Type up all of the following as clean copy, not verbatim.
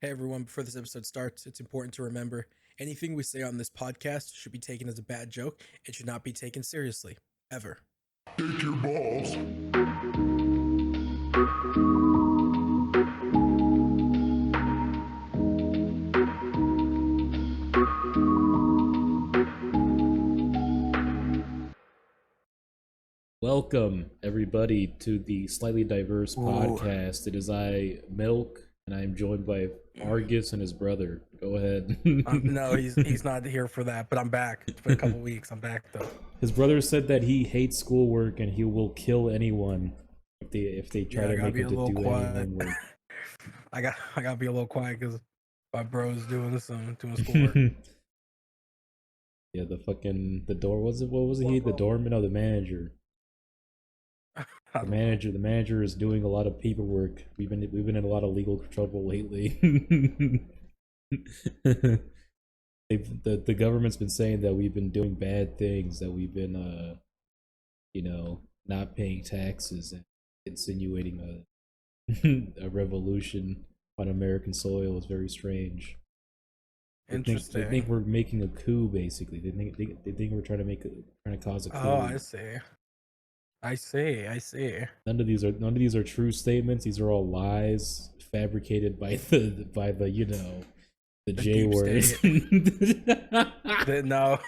Hey everyone, before this episode starts, it's important to remember anything we say on this podcast should be taken as a bad joke and should not be taken seriously, ever. Take your balls. Welcome, everybody, to the Slightly Diverse Ooh. podcast. It is I, Milk, and I am joined by Argus and his brother. Go ahead. No, he's not here for that, but I'm back. It's been a couple weeks. I'm back though. His brother said that he hates schoolwork and he will kill anyone if they try to make him to do any homework. I gotta be a little quiet because my bro's doing schoolwork. Yeah, the door was it? What was he? The doorman? No, the manager. The manager is doing a lot of paperwork. We've been in a lot of legal trouble lately. The government's been saying that we've been doing bad things, that we've been not paying taxes and insinuating a revolution on American soil is very strange. Interesting. They think we're making a coup. Basically, they think we're trying to cause a coup. Oh, I see. None of these are true statements. These are all lies fabricated by the J words. No,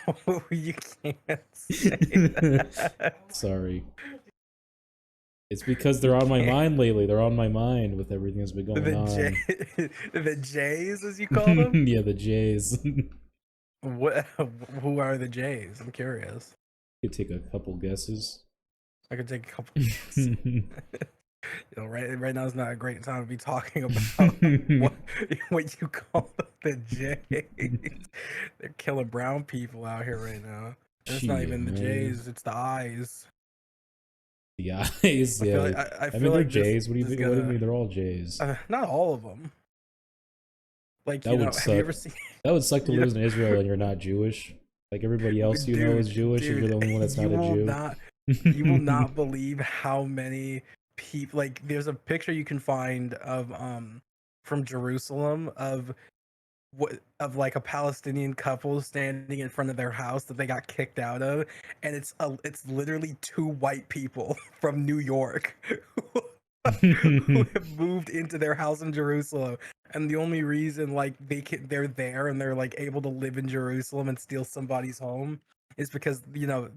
you can't say that. Sorry. It's because they're on my mind lately. They're on my mind with everything that's been going on. The Jays, as you call them? Yeah, the Jays. Who are the Jays? I'm curious. You could take a couple guesses. I could take a couple guesses. Right now is not a great time to be talking about what you call the Jays. They're killing brown people out here right now. It's not even the Jays, it's the eyes. The eyes, yeah. I feel they're like Jays. What do you mean? They're all Jays. Not all of them. Like, that would suck. Have you ever seen? That would suck to lose in Israel and you're not Jewish. Like everybody else you know is Jewish, and you're the only one that's not a Jew. You will not believe how many people. Like, there's a picture you can find of from Jerusalem of like a Palestinian couple standing in front of their house that they got kicked out of, and it's literally two white people from New York who have moved into their house in Jerusalem, and the only reason like they're there and they're like able to live in Jerusalem and steal somebody's home is because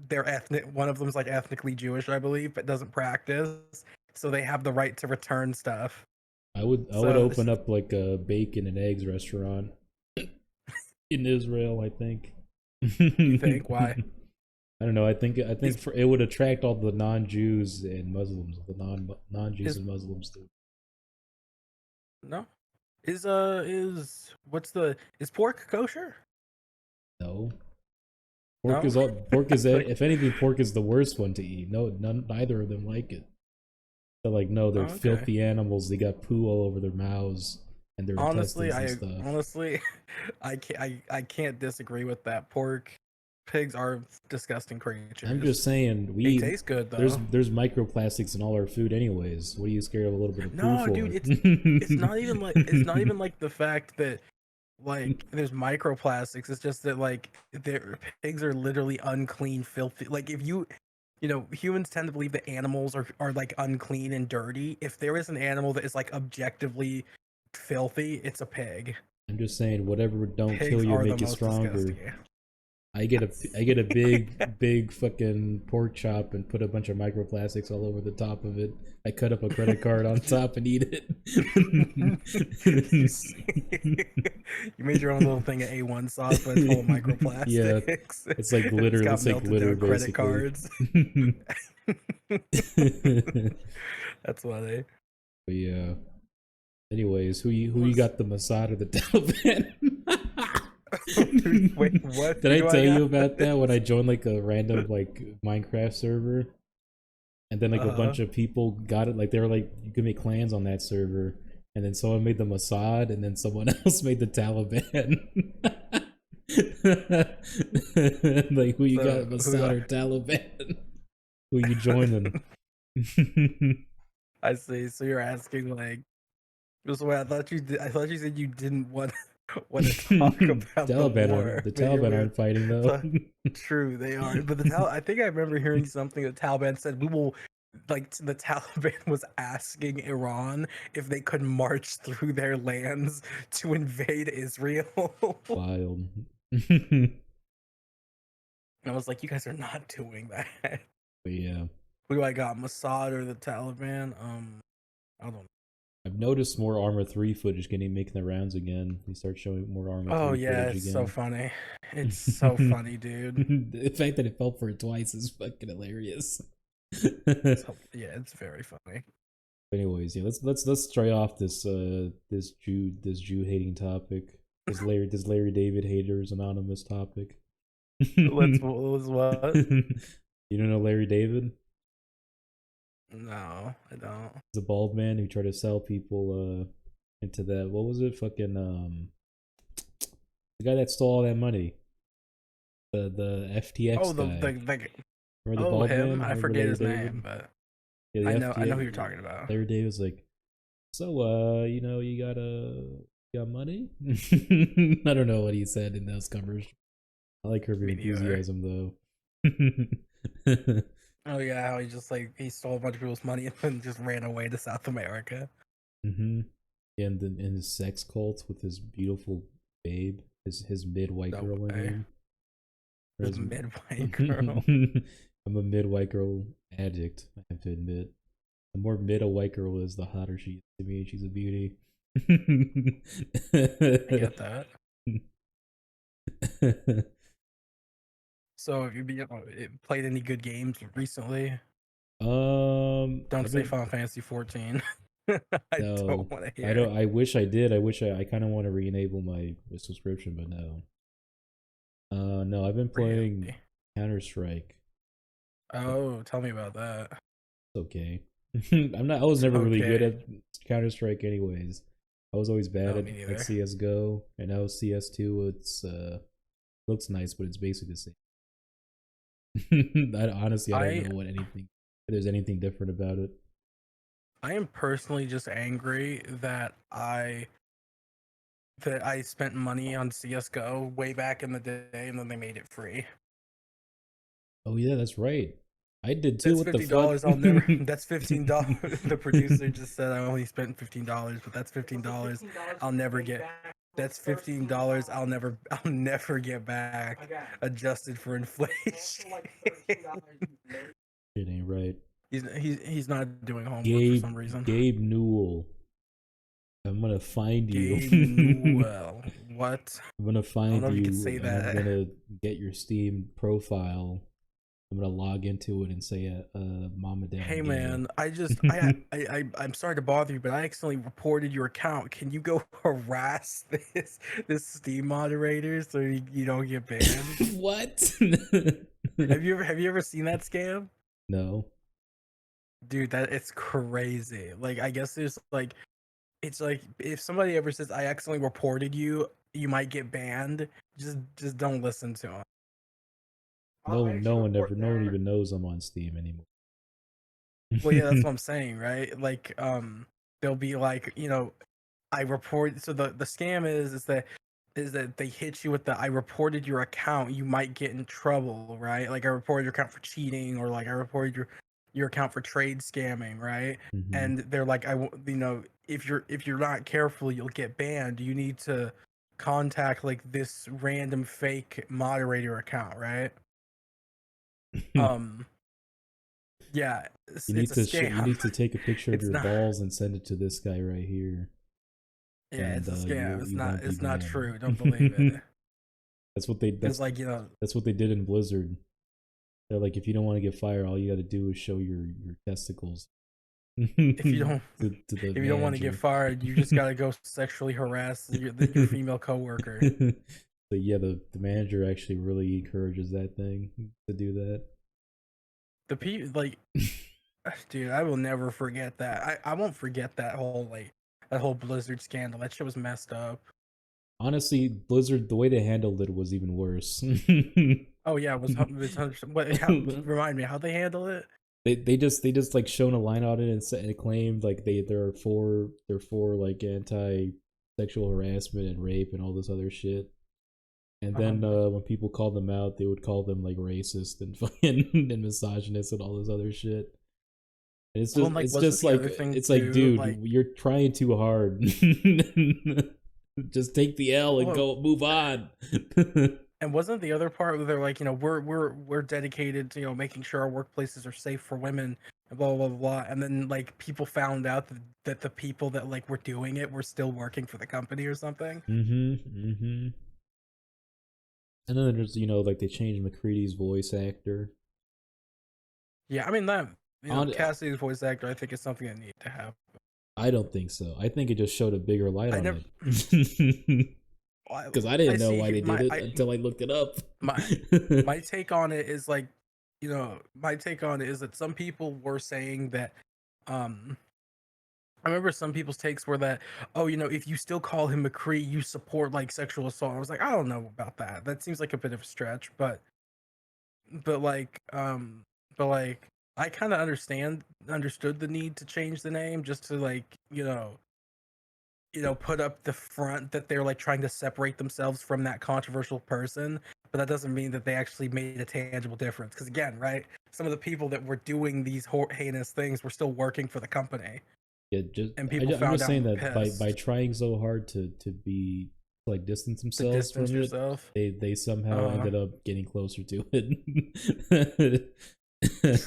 they're ethnic. One of them's like ethnically Jewish, I believe, but doesn't practice, so they have the right to return stuff. I would open up like a bacon and eggs restaurant in Israel, I think. You think? Why? I don't know. I think it would attract all the non-Jews and Muslims, the non-Jews and Muslims too. No. Is pork kosher? No. Pork is if anything, pork is the worst one to eat. No, neither of them like it. They're like, no, they're filthy animals. They got poo all over their mouths and their intestines and stuff. Honestly, I can't disagree with that. Pigs are disgusting creatures. I'm just saying, they taste good though. There's microplastics in all our food, anyways. What are you scared of a little bit of poo for? No, dude, it's not even like the fact that like there's microplastics. It's just that like pigs are literally unclean, filthy. Like if humans tend to believe that animals are like unclean and dirty. If there is an animal that is like objectively filthy, it's a pig. I'm just saying, whatever don't Pigs kill you are make the you most stronger. disgusting. I get a big fucking pork chop and put a bunch of microplastics all over the top of it. I cut up a credit card on top and eat it. You made your own little thing of A1 sauce, but it's full of microplastics. Yeah, it's like glitter. It's like glitter, basically. Credit cards. That's funny. But yeah. Anyways, who you got, the Mossad or the Taliban? Wait, what? Did I tell you about that when I joined like a random like Minecraft server, and then like a bunch of people got it? Like they were like, you can make clans on that server, and then someone made the Mossad, and then someone else made the Taliban. Like who you got, Mossad or Taliban? Who you joining? I see. So you're asking like That's why I thought you did. I thought you said you didn't want to talk about the war. The But you Taliban were aren't fighting though. true. They are. But I think I remember hearing something. The Taliban said we will. Like the Taliban was asking Iran if they could march through their lands to invade Israel. Wild. I was like, you guys are not doing that. But yeah, Who do I got? Mossad or the Taliban? I don't know. I've noticed more Armor 3 footage making the rounds again. They start showing more Armor Oh 3 yeah, footage it's again. so funny. It's so funny, dude. The fact that it fell for it twice is fucking hilarious. Yeah, it's very funny. Anyways, yeah, let's try off this this Jew hating topic. This Larry David haters anonymous topic. Let's what? You don't know Larry David? No, I don't. He's a bald man who tried to sell people into that. What was it? Fucking the guy that stole all that money. The FTX Oh, guy. the Remember the oh bald him. man? I Remember forget Larry his David? name, but Yeah, I know who you're talking about. Larry David was like, so you know, you got money? I don't know what he said in those covers. I like her Me neither. enthusiasm though. Oh yeah, how he just like he stole a bunch of people's money and then just ran away to South America. Mm-hmm. And his sex cult with his beautiful babe, his mid white No girl in way. him. His mid white girl. I'm a mid white girl addict, I have to admit. The more mid a white girl is, the hotter she is to me. She's a beauty. I get that. So have you played any good games recently? Don't say Final Fantasy 14. I don't want to hear. I don't. I wish I did. I kind of want to re-enable my subscription, but no. No, I've been playing Really? Counter-Strike. Oh, tell me about that. It's okay. I was never really good at Counter-Strike anyways. I was always bad at CSGO, and now CS2 it's looks nice, but it's basically the same. Honestly, I don't know if there's anything different about it. I am personally just angry that I spent money on CS:GO way back in the day, and then they made it free. Oh yeah, that's right. I did too. That's $50. I'll never. That's $15. The producer just said I only spent $15, but that's $15 I'll never get. That's $15 I'll never get back, adjusted for inflation. It ain't right. He's not doing homework for some reason. Gabe Newell, I'm gonna find you. Gabe Newell. What? I'm gonna find you. You can say that. I'm gonna get your Steam profile. I'm gonna log into it and say, "Mom and Dad." Hey man, I'm sorry to bother you, but I accidentally reported your account. Can you go harass this Steam moderator so you don't get banned? What? Have you ever seen that scam? No. Dude, it's crazy. Like, I guess there's like, it's like if somebody ever says I accidentally reported you, you might get banned. Just don't listen to them. No one even knows I'm on Steam anymore. Well, yeah, that's what I'm saying, right? Like, they'll be like, I report. So the scam is that they hit you with the I reported your account. You might get in trouble, right? Like I reported your account for cheating, or like I reported your account for trade scamming, right? Mm-hmm. And they're like, if you're not careful, you'll get banned. You need to contact like this random fake moderator account, right? Yeah, you need to take a picture of your balls and send it to this guy right here. Yeah, it's a scam. It's not true. Don't believe it. That's what they. That's like That's what they did in Blizzard. They're like, if you don't want to get fired, all you got to do is show your testicles. If you don't want to get fired, you just gotta go sexually harass your female coworker. But yeah, the manager actually really encourages that thing to do that. The people dude, I will never forget that. I won't forget that whole Blizzard scandal. That shit was messed up. Honestly, Blizzard, the way they handled it was even worse. Oh yeah, it was 100%. Remind me how they handled it. They just like shown a line on it and claimed like they're for like anti sexual harassment and rape and all this other shit. And then when people called them out, they would call them like racist and fucking and misogynist and all this other shit. And it's just like, it's wasn't just the like other thing it's like, too, dude, like, you're trying too hard. Just take the L and well, go move on. and wasn't the other part where they're like, we're dedicated to, making sure our workplaces are safe for women and blah blah blah blah. And then like people found out that the people that like were doing it were still working for the company or something. Mm-hmm. And then there's like they changed McCready's voice actor. Yeah, I mean that On, Cassidy's voice actor, I think is something that need to happen. I don't think so. I think it just showed a bigger light I on never. it. Because I didn't know why they did it until I looked it up. My take on it is like, my take on it is that some people were saying that, I remember some people's takes were that, oh, if you still call him McCree, you support like sexual assault. I was like, I don't know about that. That seems like a bit of a stretch, but like, but like, I kind of understood the need to change the name just to like, put up the front that they're like trying to separate themselves from that controversial person. But that doesn't mean that they actually made a tangible difference. Because again, right, some of the people that were doing these heinous things were still working for the company. Yeah, And people I'm found just out saying and were that by pissed. trying so hard to be like distance To themselves distance from it, yourself. they somehow ended up getting closer to it.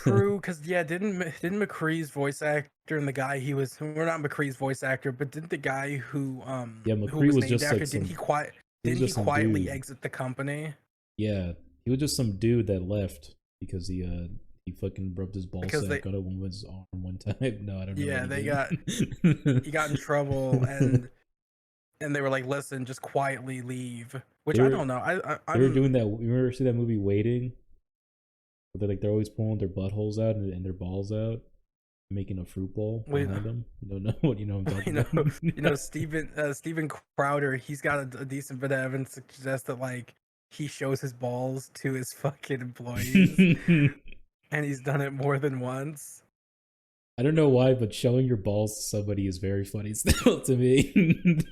True, because yeah, didn't McCree's voice actor and the guy he was, we're not McCree's voice actor, but didn't the guy Yeah, who McCree was was named just after, like some. He was didn't he just some quietly dude. exit the company? Yeah, he was just some dude that left because he fucking rubbed his ball Because they sack on a woman's arm one time. No, I don't know what yeah, he they did. he got in trouble, and they were like, listen, just quietly leave. Which they I were don't know. they were I'm doing that. You remember see that movie Waiting? Where they're always pulling their buttholes out and their balls out, making a fruit bowl wait, behind them. You don't know what I'm you talking know, about. Steven Crowder, he's got a decent bit of evidence to suggest that like he shows his balls to his fucking employees, and he's done it more than once. I don't know why, but showing your balls to somebody is very funny still to me.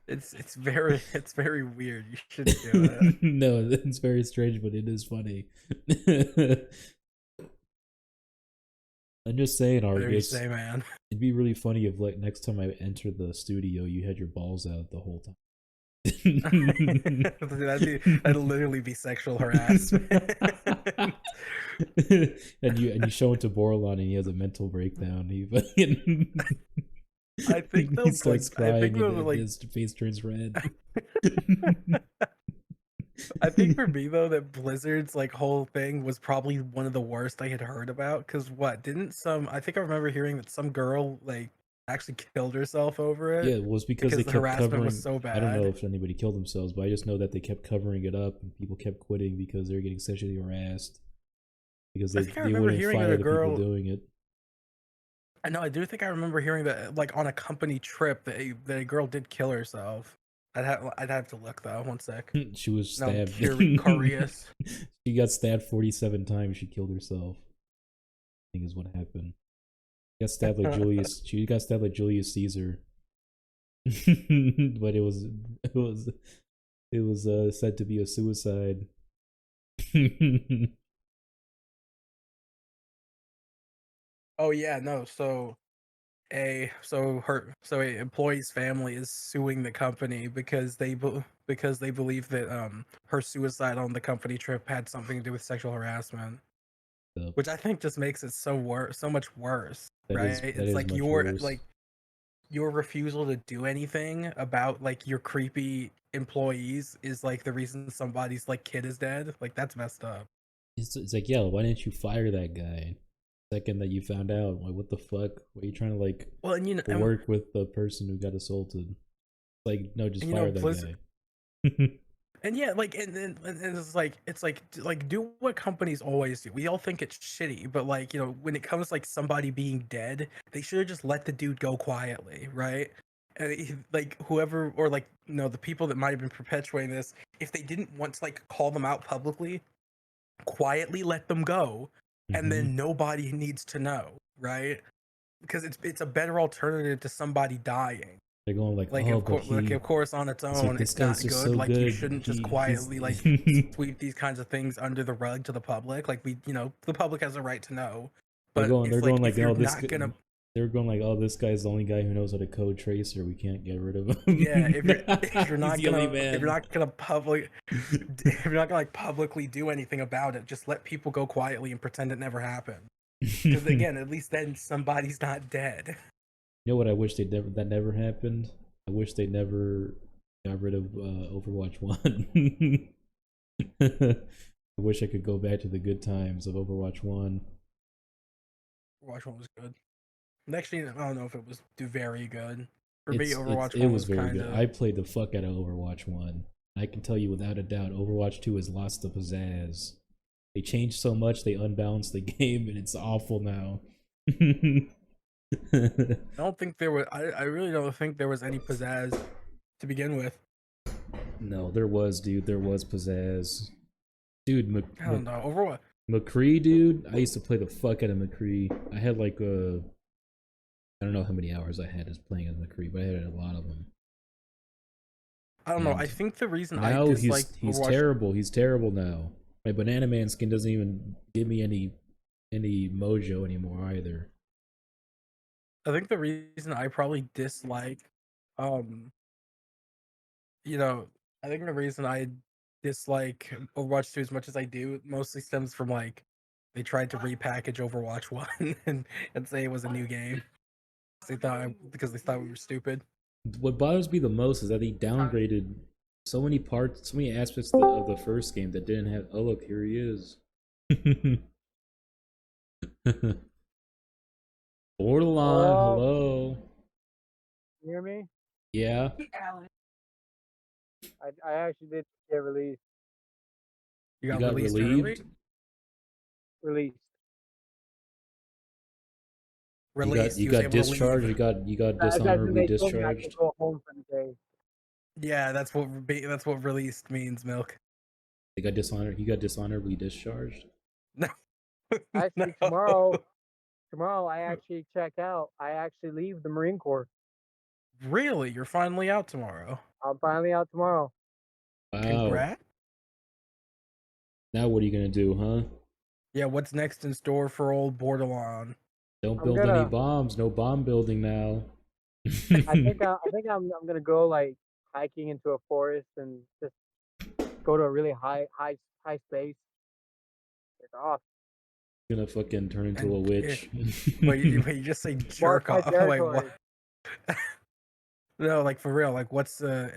It's very weird. You shouldn't do it. No, it's very strange, but it is funny. I'm just saying, Whatever you Argus. say, man. It'd be really funny if, like, next time I enter the studio, you had your balls out the whole time. That'd literally be sexual harassment. and you show it to Bordelon, and he has a mental breakdown. He fucking I think he they'll starts like. I crying, think they'll and like. his face turns red. I think for me though, that Blizzard's like whole thing was probably one of the worst I had heard about. Cause what didn't some? I think I remember hearing that some girl like actually killed herself over Yeah, it it was because they because the kept harassment was covering. so I don't know bad. if anybody killed themselves, but I just know that they kept covering it up, and people kept quitting because they were getting sexually harassed because I think I they remember wouldn't hearing that fire a the people girl. doing it. I know. I do think I remember hearing that like on a company trip that a girl did kill herself. I'd have to look though. One sec. She was No, I'm stabbed. curious. She got stabbed 47 times. She killed herself. I think is what happened. Got stabbed like Julius. She got stabbed like Julius Caesar. But it was said to be a suicide. Oh yeah, no. A employee's family is suing the company because because they believe that her suicide on the company trip had something to do with sexual harassment, So, which I think just makes it so much worse, right? that It's is like much worse. your refusal to do anything about like your creepy employees is like the reason somebody's like kid is dead. Like that's messed up. It's like, yeah, why didn't you fire that guy? Second that you found out, like, what the fuck? Why are you trying to like Well, work with the person who got assaulted? Like, no, just and fire Blizzard. that guy. And yeah, like, and it's like do what companies always do. We all think it's shitty, but like, when it comes to, like somebody being dead, they should have just let the dude go quietly, right? And like whoever or like the people that might have been perpetuating this, if they didn't want to like call them out publicly, quietly let them go, and then nobody needs to know, right? Because it's a better alternative to somebody dying. They're going like, Like oh, of but course, like of course, on its it's like own, this it's guy's not just good. so Like you good. shouldn't just He's quietly like sweep these kinds of things under the rug to the public. Like the public has a right to know. But they're going like, if you're oh, not gonna, they're going like, oh, this guy's the only guy who knows how to code tracer. We can't get rid of him. yeah, if you're He's the only man. if you're not gonna if you're not gonna like publicly do anything about it, just let people go quietly and pretend it never happened. Because again, at least then somebody's not dead. You know what? I wish that never happened. I wish they never got rid of Overwatch 1. I wish I could go back to the good times of Overwatch 1. Overwatch 1 was good. Actually, I don't know if it was very good. For me, Overwatch 1 it was very kinda... good. I played the fuck out of Overwatch 1. I can tell you without a doubt, Overwatch 2 has lost the pizzazz. They changed so much, they unbalanced the game, and it's awful now. I don't think there was. I really don't think there was any pizzazz to begin with. No, there was, dude. There was pizzazz. Dude, I don't know. Overwatch. McCree, dude. I used to play the fuck out of McCree. I had like I don't know how many hours I had as playing as McCree, but I had a lot of them. I don't know. I think the reason now I dislike he's Overwatch... terrible. He's terrible now. My Banana Man skin doesn't even give me any mojo anymore either. I think the reason I probably dislike, I think the reason I dislike Overwatch 2 as much as I do mostly stems from like they tried to repackage Overwatch 1 and say it was a new game. Because they thought we were stupid. What bothers me the most is that they downgraded so many parts, so many aspects of the first game that didn't have. Oh look, here he is. Bordelon, hello. You hear me? Yeah. I actually did get released. You got released early? Released. Released. You got discharged. You got dishonorably discharged. I could go home for the day. Yeah, that's what released means, Milk. They got dishonored. You got dishonorably discharged. No. Actually, tomorrow I actually check out. I actually leave the Marine Corps. Really? You're finally out tomorrow? I'm finally out tomorrow. Wow. Congrats. Now what are you gonna do, huh? Yeah, what's next in store for old Bordelon? Don't build any bombs. No bomb building now. I think I'm gonna go like hiking into a forest and just go to a really high space. It's off. Gonna fucking turn into a witch. Wait, you just say jerk off? Wait, what? No, like for real. Like, what's so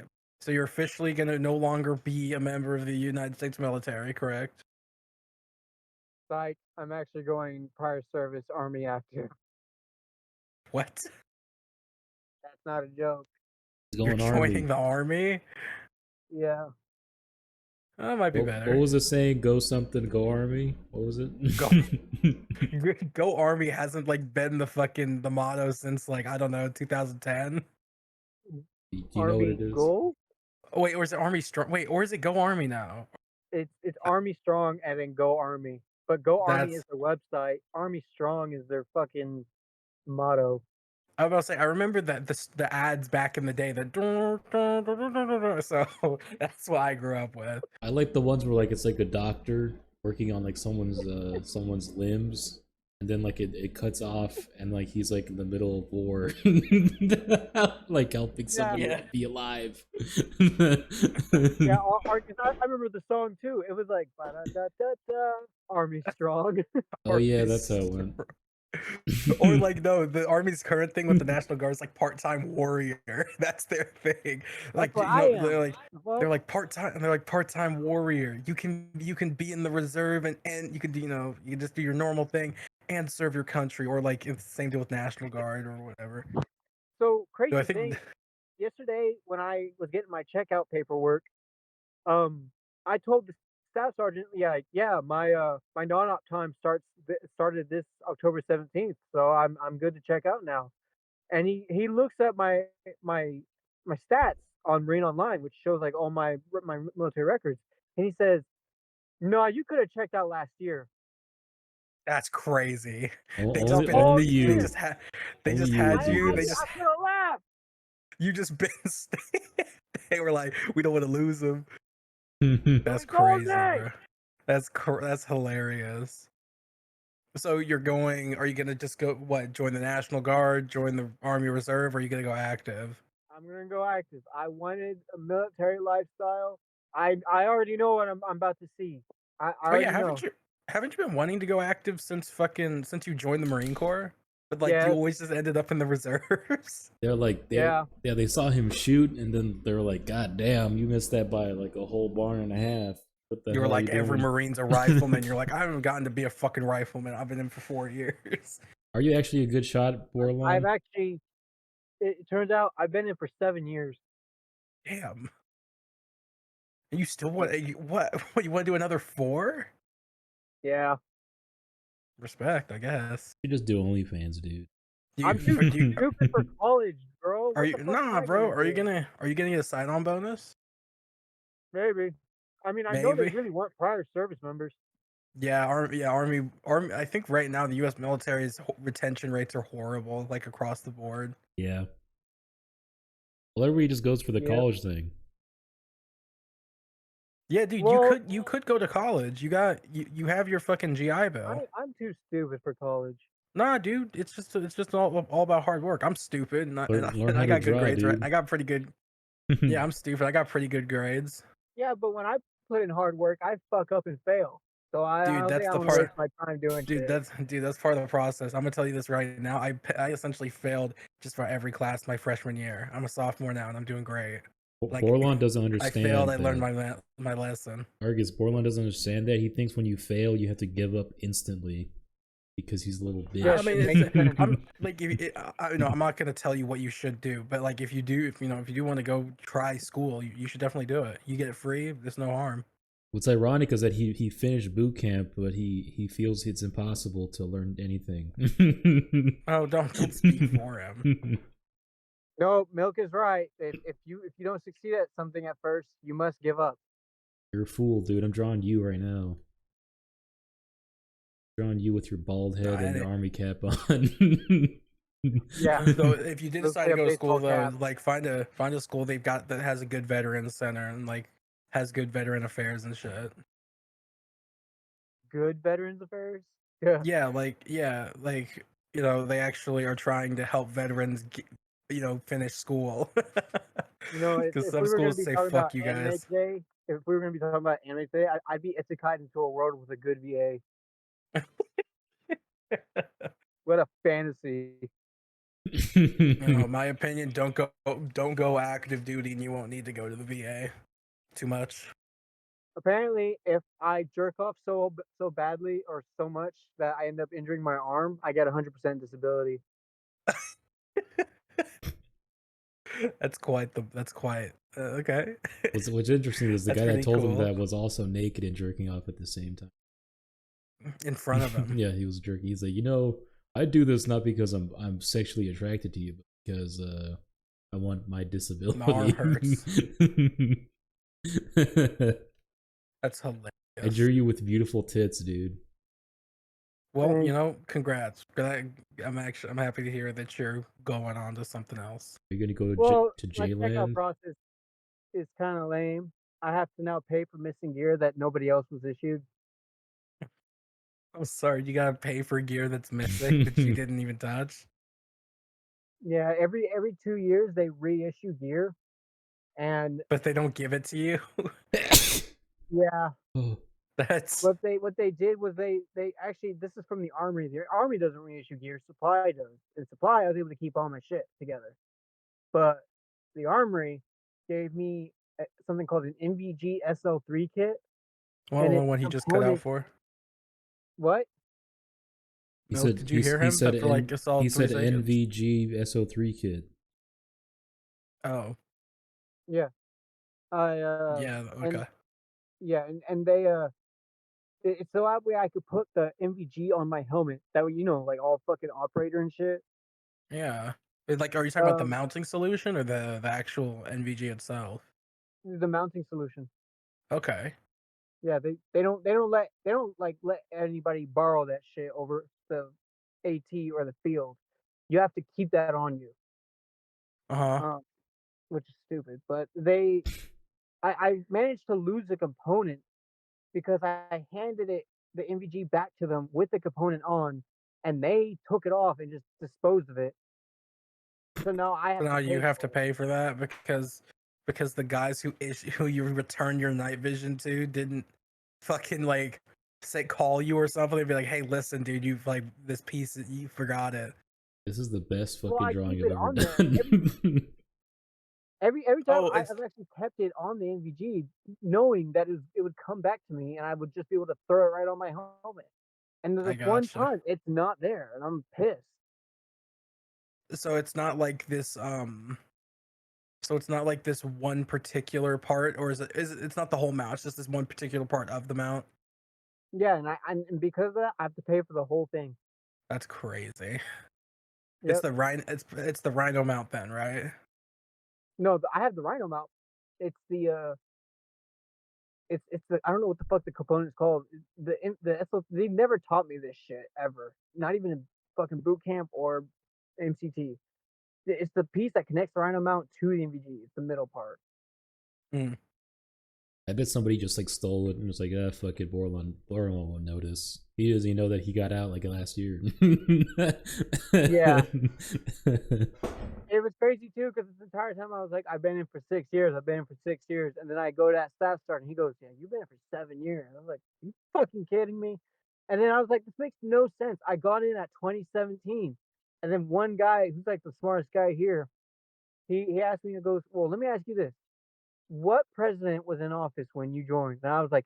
you're officially gonna no longer be a member of the United States military, correct? Like, I'm actually going prior service Army active. What? That's not a joke. You're joining the army? Yeah. That might be better. What was it saying? Go something, go army? What was it? Go army hasn't like been the motto since like I don't know 2010. Do you know what it is? Go? Oh, wait, or is it Army Strong? Wait, or is it Go Army now? It's Army Strong and then Go Army. But Go Army is their website. Army Strong is their fucking motto. I was about to say, I remember that the ads back in the day that so that's what I grew up with. I like the ones where like it's like a doctor working on like someone's limbs, and then like it cuts off and like he's like in the middle of war, like helping somebody be alive. Yeah, I remember the song too. It was like Army Strong. Oh yeah, that's how it went. Or like no, the Army's current thing with the National Guard is like part-time warrior. That's their thing. Like they're like part-time, and they're like part-time warrior. You can be in the reserve and you can you can just do your normal thing and serve your country, or like it's the same deal with National Guard or whatever. So crazy thing. Yesterday when I was getting my checkout paperwork, I told the staff sergeant, my non-op time started this October 17th, so I'm good to check out now. And he looks at my stats on Marine Online, which shows like all my military records, and he says, "No, you could have checked out last year." That's crazy. They just Only, been only they you. just had Only you had would do you. They this. just I could have laughed. you just been they were like, we don't want to lose him. That's Like all crazy, day. bro. That's hilarious. So you're going? Are you gonna just go? What? Join the National Guard? Join the Army Reserve? Or are you gonna go active? I'm gonna go active. I wanted a military lifestyle. I already know what I'm about to see. I Oh yeah, already know. haven't you been wanting to go active since you joined the Marine Corps? But like you Yes. always just ended up in the reserves. They're like, Yeah. they saw him shoot, and then they're like, God damn, you missed that by like a whole barn and a half. What the You were hell are like you every doing? Marine's a rifleman. You're like, I haven't gotten to be a fucking rifleman. I've been in for 4 years. Are you actually a good shot, I've Bordelon? actually. It turns out I've been in for 7 years. Damn. And you still want what? What you want to do another 4? Yeah. Respect, I guess. You just do OnlyFans, dude. I'm too stupid for college, bro. Are What you the fuck am nah, I bro? gonna do? Are you getting a sign-on bonus? Maybe. I mean, I know they Maybe. really want prior service members. Yeah, army. I think right now the U.S. military's retention rates are horrible, like across the board. Yeah. Well, everybody just goes for the Yep. college thing. Yeah, dude, Well, you could go to college. You have your fucking GI Bill. I'm too stupid for college. Nah, dude, it's just all about hard work. I'm stupid, and Learn I how to got good draw, grades. Right, dude. I got pretty good. Yeah, I'm stupid. I got pretty good grades, Yeah, but when I put in hard work, I fuck up and fail. So I dude. don't think That's I'm the gonna waste part. my time doing shit. That's part of the process. I'm gonna tell you this right now. I essentially failed just for every class my freshman year. I'm a sophomore now, and I'm doing great. Like Borland doesn't I failed. understand I learned that. my lesson. Argus, Borland doesn't understand that. He thinks when you fail, you have to give up instantly because he's a little Yes, I mean, bitch. makes sense. I'm like, I'm not gonna tell you what you should do, but like, if you do want to go try school, you should definitely do it. You get it free. There's no harm. What's ironic is that he finished boot camp, but he feels it's impossible to learn anything. Oh, don't speak for him. No, Milk is right. If you don't succeed at something at first, you must give up. You're a fool, dude. I'm drawing you right now. Drawing you with your bald head and your army cap on. Yeah. So if you did Let's decide play to a go to school baseball though, cap. like find a school they've got that has a good veteran center and like has good veteran affairs and shit. Good Veterans Affairs. Yeah. Yeah, like they actually are trying to help veterans finish school. You know, Because if some we were gonna schools be say talking about fuck you anime guys. today, if we were gonna be talking about anime today, I'd be isekai into a world with a good VA. What a fantasy. My opinion, don't go active duty and you won't need to go to the VA too much. Apparently, if I jerk off so badly or so much that I end up injuring my arm, I get 100% disability. That's quite okay. What's interesting is the That's guy that pretty told him cool. that was also naked and jerking off at the same time. In front of him. Yeah, he was jerking. He's like, I do this not because I'm sexually attracted to you, but because I want my disability. My arm hurts. That's hilarious. I drew you with beautiful tits, dude. Well, congrats. I'm happy to hear that you're going on to something else. You're gonna go to my checkout J-Land. process is kind of lame. I have to now pay for missing gear that nobody else was issued. I'm sorry, you gotta pay for gear that's missing that you didn't even touch. Yeah, every 2 years they reissue gear, and But they don't give it to you. yeah, Oh, That's what they did was they actually, this is from the army. The army doesn't reissue gear, supply does. And supply, I was able to keep all my shit together, but the armory gave me something called an MVG SL3 kit. well, and the it's one he just cut out component. for. What? he Milk, said. did you hear him? He said. For like a solid He 3 said seconds. NVG SO3 kid. Oh, Yeah. yeah, And okay. yeah, and they it's so that way I could put the MVG on my helmet. That way, like all fucking operator and shit. Yeah. Like, are you talking about the Um, mounting solution or the actual NVG itself? the mounting solution. Okay. Yeah, they don't let anybody borrow that shit over the AT or the field. You have to keep that on you, Uh-huh. which is stupid. But I managed to lose a component because I handed the NVG back to them with the component on, and they took it off and just disposed of it. So now I So have now to you pay have for to it. pay for that because the guys who you return your night vision to didn't fucking like say call you or something. They'd be like, "Hey, listen, dude, you've like this piece you forgot it." This is the best Well, fucking I drawing keep I've it ever on there. done. Every time Oh, I've actually kept it on the NVG, knowing that it would come back to me, and I would just be able to throw it right on my helmet. And I this one gotcha. time, it's not there, and I'm pissed. So it's not like this so it's not like this one particular part, or it's not the whole mount, it's just this one particular part of the mount. Yeah, and because of that, I have to pay for the whole thing. That's crazy. Yep. It's the Rhino mount then, right? No, I have the Rhino mount. It's it's the I don't know what the fuck the component's called. The SO they never taught me this shit ever. Not even in fucking boot camp or MCT. It's the piece that connects the Rhino mount to the NVG. It's the middle part. Mm. I bet somebody just like stole it and was like, ah, fuck it, Bordelon won't notice. He doesn't even know that he got out like last year. Yeah. It was crazy too because this entire time I was like, I've been in for 6 years. I've been in for 6 years, and then I go to that staff start, and he goes, "Yeah, you've been in for 7 years." I was like, "You fucking kidding me?" And then I was like, "This makes no sense." I got in at 2017, and then one guy who's like the smartest guy here, he asked me to go. Well, let me ask you this: what president was in office when you joined? And I was like,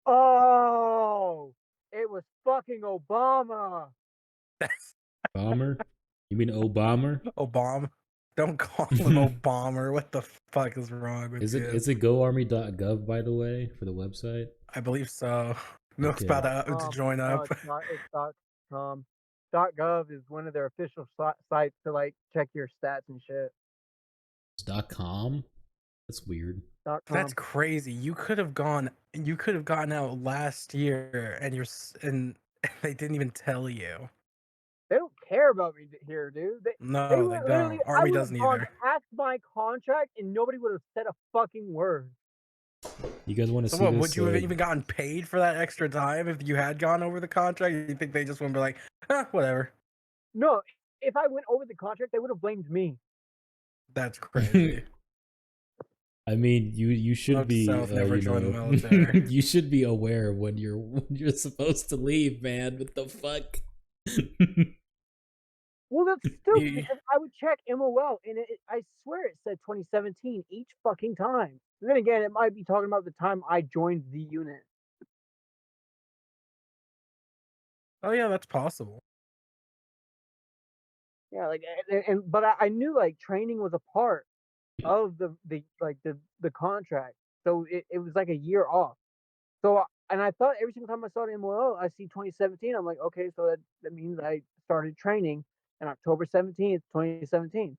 "Oh, it was fucking Obama." Bomber? You mean Obama? Obama. Don't call him Obama. What the fuck is wrong with Is you? it goarmy.gov by the way for the website? I believe so. Milk's Okay. about to join No, up. it's .com. .gov is one of their official sites to like check your stats and shit. It's .com? That's weird. That's .com. crazy. You could have gotten out last year, and and they didn't even tell you. They don't care about me here, dude. They No, would they literally. don't. I Army would have doesn't gone either. past my contract and nobody would have said a fucking word. You guys want to So see what? this? Would you have even gotten paid for that extra time if you had gone over the contract? You think they just wouldn't be like, whatever? No, if I went over the contract, they would have blamed me. That's crazy. I mean, you should Note to be, self, never you join the know, military. you should be aware when you're supposed to leave, man. What the fuck? Well, that's stupid You- because I would check MOL and I swear it said 2017 each fucking time. And then again, it might be talking about the time I joined the unit. oh yeah, that's possible. Yeah, like but I knew like training was a part of the contract, so it was like a year off. So and I thought every single time I saw the MOL, I see 2017. I'm like, okay, so that means I started training on October 17th, 2017.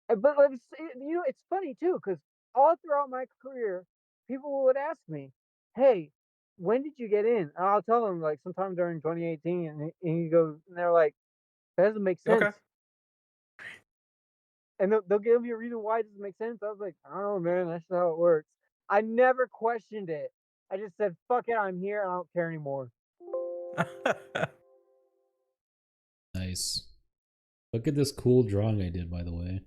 But it's funny too because all throughout my career, people would ask me, "Hey, when did you get in?" And I'll tell them like sometime during 2018, and he goes, and they're like, "That doesn't make sense." Okay. And they'll give me a reason why it doesn't make sense. I was like, I don't know, man. That's just how it works. I never questioned it. I just said, fuck it, I'm here. I don't care anymore. Nice. Look at this cool drawing I did, by the way.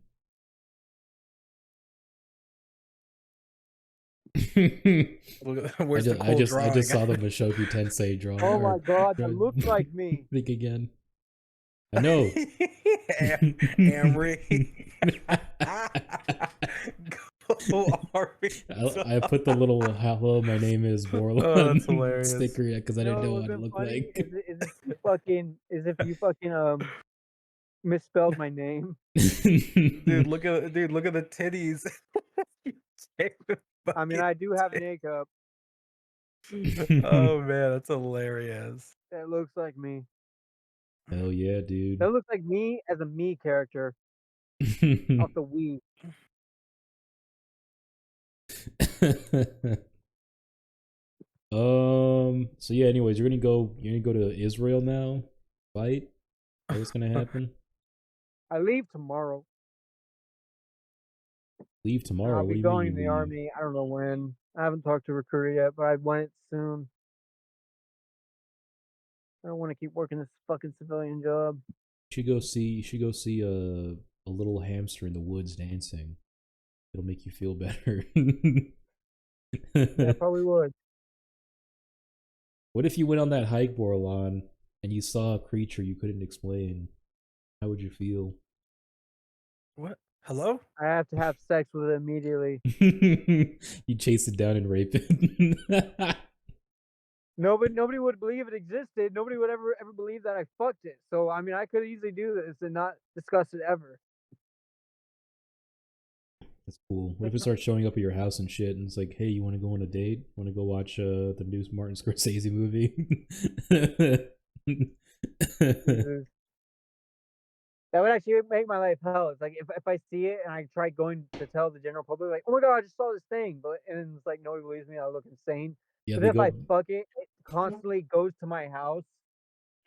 Where's the cool drawing? I just saw the Mashoku Tensei drawing. Oh my god, that looks like me. Think again. I know. Amory. I put the little hello, my name is Bordelon that's hilarious. sticker because I didn't know what it looked like. Is if you fucking misspelled my name. dude, look at the titties. I mean, I do have makeup. Oh man, that's hilarious. That looks like me. Hell yeah, dude. That looks like me as a me character off the Wii. So yeah, anyways, you're gonna go to Israel now? Fight? Is that what's gonna happen? I leave tomorrow. Leave tomorrow? I'll What be do you mean going you in the leave? army. I don't know when. I haven't talked to a recruiter yet, but I want it soon. I don't want to keep working this fucking civilian job. You should go see a little hamster in the woods dancing. It'll make you feel better. Yeah, I probably would. What if you went on that hike, Bordelon, and you saw a creature you couldn't explain? How would you feel? What? Hello? I have to have sex with it immediately. You chase it down and rape it. Nobody would believe it existed. Nobody would ever believe that I fucked it. So I mean, I could easily do this and not discuss it ever. That's cool. What Like, if it starts showing up at your house and shit, and it's like, hey, you want to go on a date? Want to go watch the new Martin Scorsese movie? Jesus. That would actually make my life hell. It's like if I see it and I try going to tell the general public, like, oh my god, I just saw this thing, but and it's like nobody believes me, I look insane. Yeah, But they then if I go. fuck it, it constantly goes to my house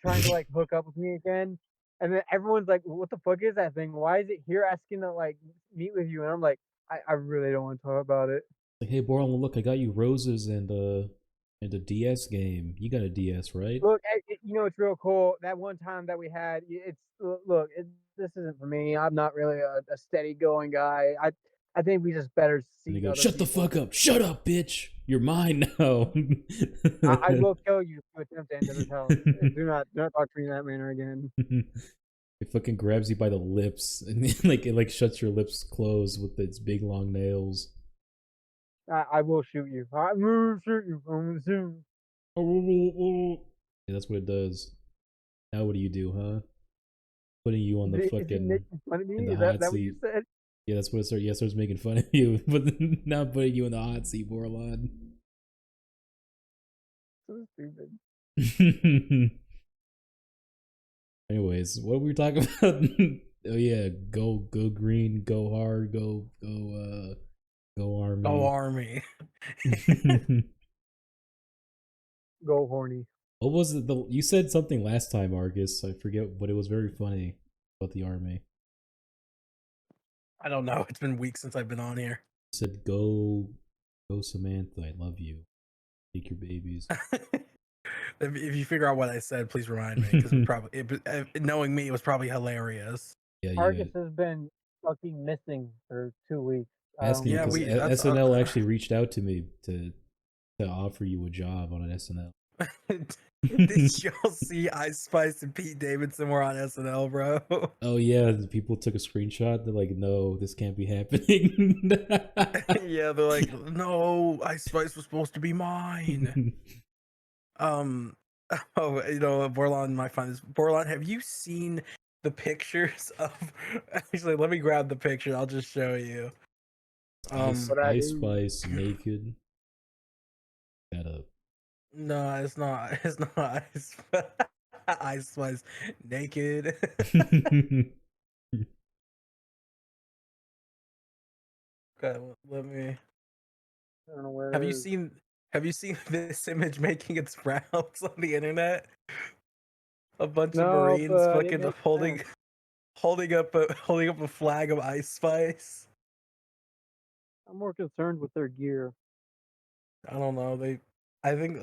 trying to like hook up with me again. And then everyone's like, what the fuck is that thing? Why is it here asking to like meet with you? And I'm like, I really don't want to talk about it. Like, hey, Borland, look, I got you roses and a DS game. You got a DS, right? Look, you know, it's real cool. That one time that we had, it's look, this isn't for me. I'm not really a steady going guy. I think we just better And they see go, other shut the people. fuck up. Shut up, bitch. You're mine now. I will kill you if you attempt to enter this house. Do not talk to me in that manner again. It fucking grabs you by the lips and it shuts your lips closed with its big long nails. I will shoot you. I will shoot you. Yeah, that's what it does. Now what do you do, huh? Putting you on the Is it fucking making fun of me? in the Is hot that what you seat. said? Yeah, that's what it starts. Yeah, it starts making fun of you, but now putting you in the hot seat, Borland. So stupid. Anyways, what were we talking about? Oh yeah, go green, go hard, go army. Go army. Go horny. What was it? You said something last time, Argus. I forget, but it was very funny about the army. I don't know. It's been weeks since I've been on here. You said go Samantha, I love you. Take your babies. If you figure out what I said, please remind me, because knowing me, it was probably hilarious. Yeah, Argus has been fucking missing for 2 weeks. Asking Yeah, because SNL actually reached out to me to offer you a job on an SNL. Did y'all see Ice Spice and Pete Davidson were on SNL, bro? Oh yeah, the people took a screenshot. They're like, "No, this can't be happening." Yeah, they're like, "No, Ice Spice was supposed to be mine." Oh, you know, Borlon might find this. Borlon, have you seen the pictures of? Actually, let me grab the picture. I'll just show you. Ice Spice naked. Shut up. No, it's not. It's not Ice. Ice Spice naked. Okay, let me. I don't know where. Have you seen this image making its rounds on the internet? A bunch of Marines fucking holding up a flag of Ice Spice. I'm more concerned with their gear. I don't know. I think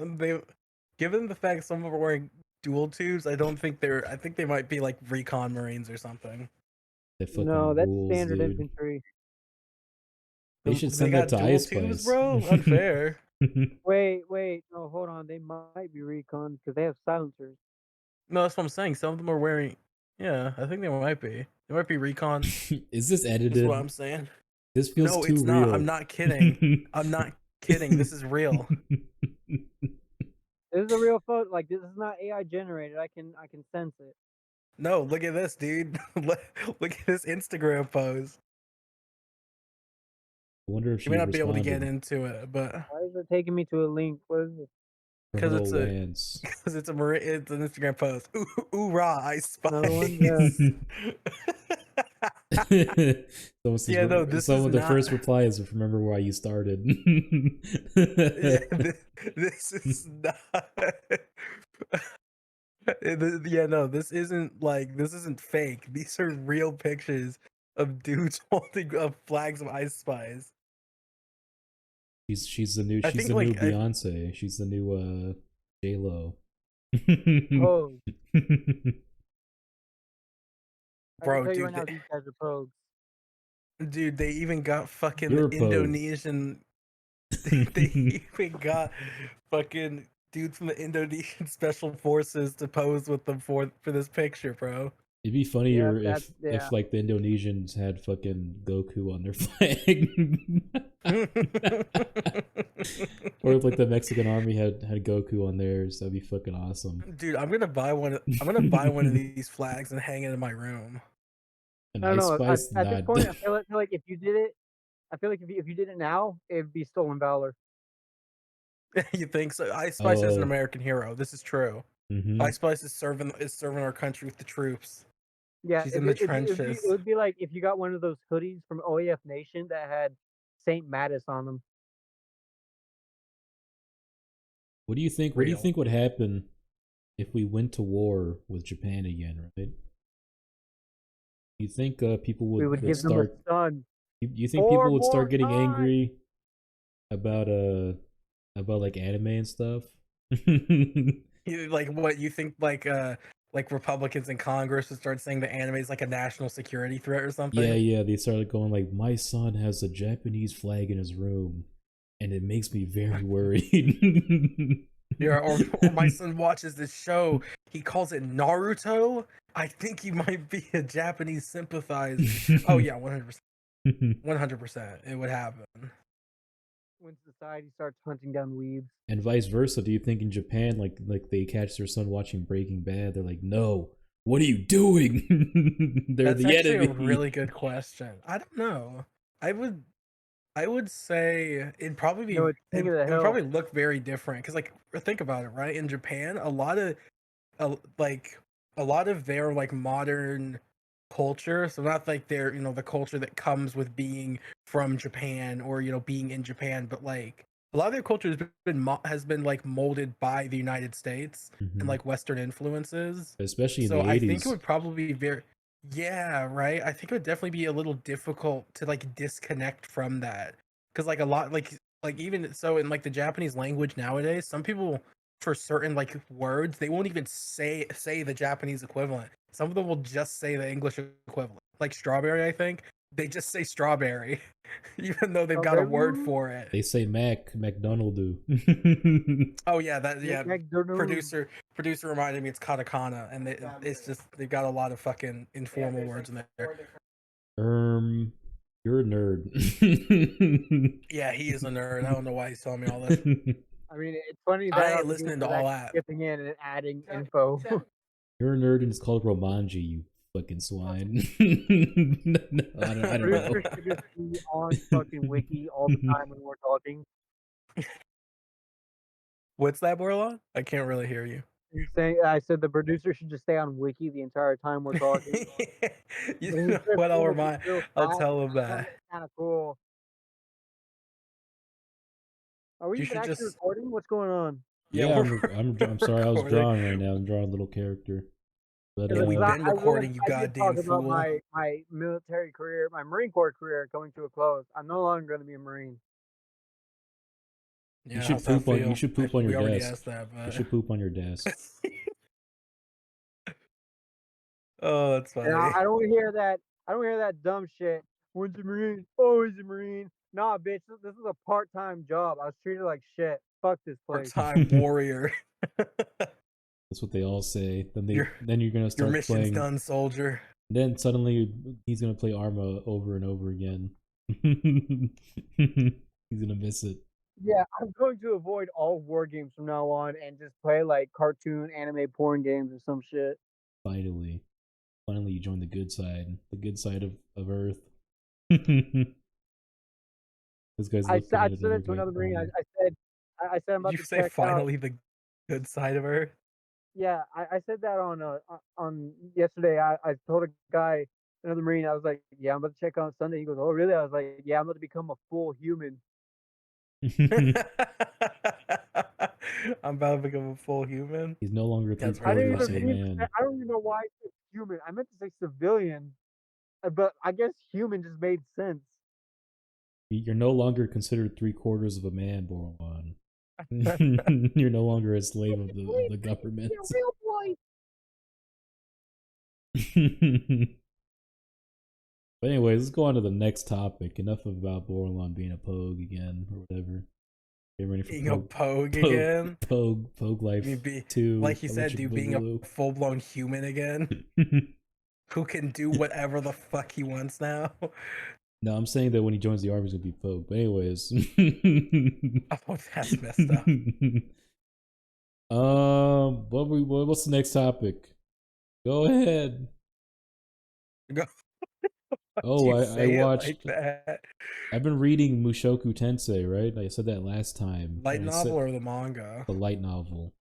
given the fact some of them are wearing dual tubes, I think they might be like recon Marines or something. No, that's rules, standard dude. infantry. They should send that to Ice Spice, bro. Unfair. Wait. No, hold on. They might be recon because they have silencers. No, that's what I'm saying. Some of them are wearing. Yeah, I think they might be. They might be recon. Is this edited? That's what I'm saying. This feels no, too it's real. not. I'm not kidding. I'm not kidding. This is real. This is a real photo. Like, this is not AI generated. I can sense it. No, look at this, dude. Look at this Instagram post. I wonder if she You may not be able to responded. get into it, but Why is it taking me to a link? What is it? because it's Lance. it's an Instagram post. Ooh, rah, Ice Spice. Another one? Yeah. Someone says, Yeah, no, this is someone, the not. first reply is, remember where you started. Yeah, this is not. Yeah, no, this isn't fake. These are real pictures of dudes holding up flags of Ice Spice. She's the new I she's think the new like Beyonce. She's the new J-Lo. Pogues. I can bro, tell you right dude, now, these guys are pogues. dude, they even got fucking You're a pogue. Indonesian. They even got fucking dudes from the Indonesian Special Forces to pose with them for this picture, bro. It'd be Yeah, funnier that's if like the Indonesians had fucking Goku on their flag. Or if like the Mexican army had Goku on theirs, that'd be fucking awesome. Dude, I'm gonna buy one. I'm gonna buy one of these flags and hang it in my room. An I don't Ice know. Spice, At this not. point, I feel like if you did it, I feel like if you did it now, it'd be stolen valor. You think so? Ice Spice is an Oh, American hero. This is true. Ice Spice is serving our country with the troops. Yeah, She's in the it trenches. would be like if you got one of those hoodies from OAF Nation that had Saint Mattis on them. What do you think? What do you Real. think would happen if we went to war with Japan again? Right? You think people We would would give them a start? son. You think 4 people would more start getting times. angry about like anime and stuff? Like what you think? Like Republicans in Congress would start saying the anime is like a national security threat or something. Yeah. They started going like, my son has a Japanese flag in his room, and it makes me very worried. Yeah, or my son watches this show. He calls it Naruto. I think he might be a Japanese sympathizer. Oh yeah, 100%. 100%. It would happen. When society starts hunting down weebs. And vice versa. Do you think in Japan, like they catch their son watching Breaking Bad, they're like, no, what are you doing? They're That's the actually enemy. a really good question. I don't know. I would say No, it's King of the it would Hill. probably look very different because like think about it, right? In Japan, like a lot of their like modern culture, so not like their the culture that comes with being from Japan or being in Japan, but like a lot of their culture has been like molded by the United States and like Western influences. Especially in So the I think it 80s. would probably be very yeah, right. I think it would definitely be a little difficult to like disconnect from that because like a lot like even so in like the Japanese language nowadays, some people for certain like words they won't even say the Japanese equivalent. Some of them will just say the English equivalent. Like strawberry, I think they just say strawberry, even though they've got a word for it. They say McDonald do. Oh yeah, that yeah. McDonald's. Producer reminded me it's katakana, and it's just they've got a lot of fucking informal words in there. You're a nerd. Yeah, he is a nerd. I don't know why he's telling me all this. I mean, it's funny that I ain't listening to all that. skipping in and adding info. You're a nerd and it's called Romanji, you fucking swine. No, I don't know. Producer should just be on fucking wiki all the time when we're talking. What's that, Bordelon? I can't really hear you. You're saying I said the producer should just stay on wiki the entire time we're talking. You know what? I'll tell him that. Kind of cool. Are we You even should actually just recording? What's going on? Yeah, we're I'm sorry, I was recording. drawing right now. I'm drawing a little character. But Yeah, we've been recording, you I did goddamn talk about fool. my military career, my Marine Corps career coming to a close. I'm no longer going to be a Marine. Yeah, you should poop on We your already desk. asked that, but You should poop on your desk. oh, that's funny. And I don't hear that. I don't hear that dumb shit. When's a Marine? Always a Marine. Nah, bitch. This is a part-time job. I was treated like shit. Fuck this place. Part-time warrior. That's what they all say. Then you're gonna start your mission's playing. done, soldier. Then suddenly he's gonna play Arma over and over again. He's gonna miss it. Yeah, I'm going to avoid all war games from now on and just play like cartoon anime porn games or some shit. Finally you joined the good side of Earth. This guy's I looking at said it to another Marine. I said I'm about Did you to say check finally out. the good side of Earth? Yeah, I said that on yesterday. I told a guy another Marine. I was like, yeah, I'm about to check on Sunday. He goes, oh, really? I was like, yeah, I'm about to become a full human. I'm about to become a full human. He's no longer That's I didn't three-quarters even of a funny. mean. man. I don't even know why I said human. I meant to say civilian, but I guess human just made sense. You're no longer considered three-quarters of a man, Bordelon. You're no longer a slave of the government. Real boy. But anyways, let's go on to the next topic. Enough about Bordelon being a pogue again, or whatever. Get ready for Being a pogue again. Pogue life Be, 2. like he said, dude, being Boogaloo. a full-blown human again. Who can do whatever the fuck he wants now. No, I'm saying that when he joins the army, he's gonna be pogue. But anyways. Oh, that's messed up. What's the next topic? Go ahead. Go. Oh, I watched. Like that. I've been reading Mushoku Tensei, right? I said that last time. Light novel or the manga? The light novel.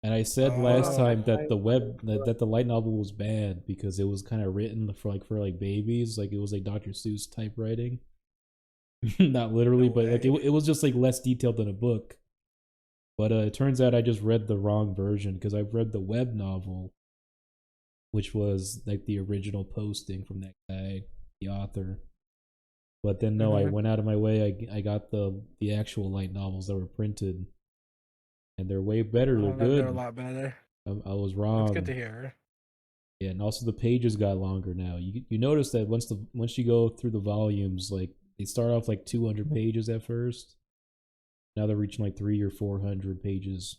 And I said last time that the light novel was bad because it was kind of written for babies, like it was like Dr. Seuss type writing. Not literally, but like it was just like less detailed than a book. But it turns out I just read the wrong version because I've read the web novel, which was like the original posting from that guy, the author. But then no, I went out of my way. I got the actual light novels that were printed, and they're way better. They're good. They're a lot better. I was wrong. It's good to hear. Yeah, and also the pages got longer now. You notice that once you go through the volumes, like they start off like 200 pages at first. Now they're reaching like 300 or 400 pages.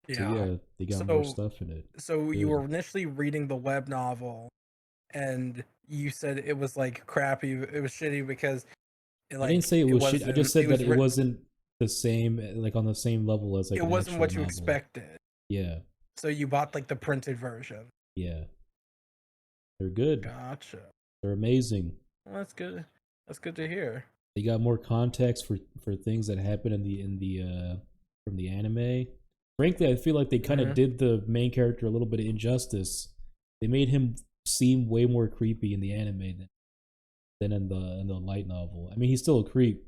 Yeah. So yeah, they got more stuff in it. So you were initially reading the web novel, and you said it was like crappy. It was shitty because I didn't say it was shitty. I just said that it wasn't the same, like on the same level as like it wasn't what you novel. expected. Yeah. So you bought like the printed version. Yeah. They're good. Gotcha. They're amazing. Well, that's good. That's good to hear. They got more context for things that happen in the from the anime. Frankly, I feel like they kind of did the main character a little bit of injustice. They made him seem way more creepy in the anime than in the light novel. I mean, he's still a creep,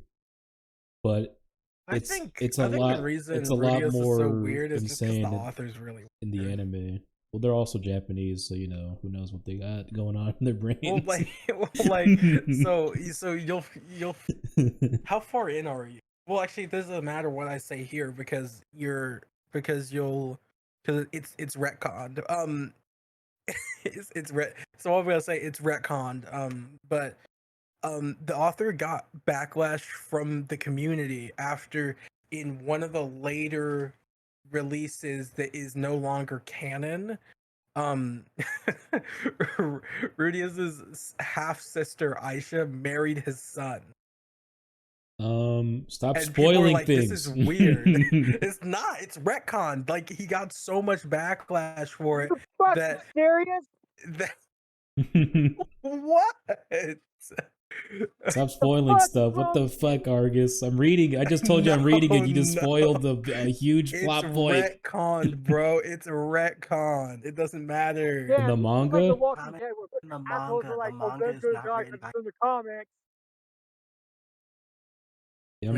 but it's a lot more so weird insane the author's really weird. In the anime. Well, they're also Japanese, so you know who knows what they got going on in their brains. So you'll how far in are you? Well, actually, it doesn't matter what I say here because it's retconned. So I'm gonna say it's retconned. But the author got backlash from the community after in one of the later releases that is no longer canon. Rudius's half sister Aisha married his son. Stop and spoiling like, things. This is weird. It's not. It's retconned. Like he got so much backlash for it. That serious? What? Stop spoiling stuff. What the fuck, Argus? I'm reading. I just told you I'm reading it. You just spoiled the huge plot point. It's retconned, bro. It's a retcon. It doesn't matter. Yeah, in the manga? Like the Walking Dead, in the manga, like, the manga is not written by... in the comics. Yeah, I'm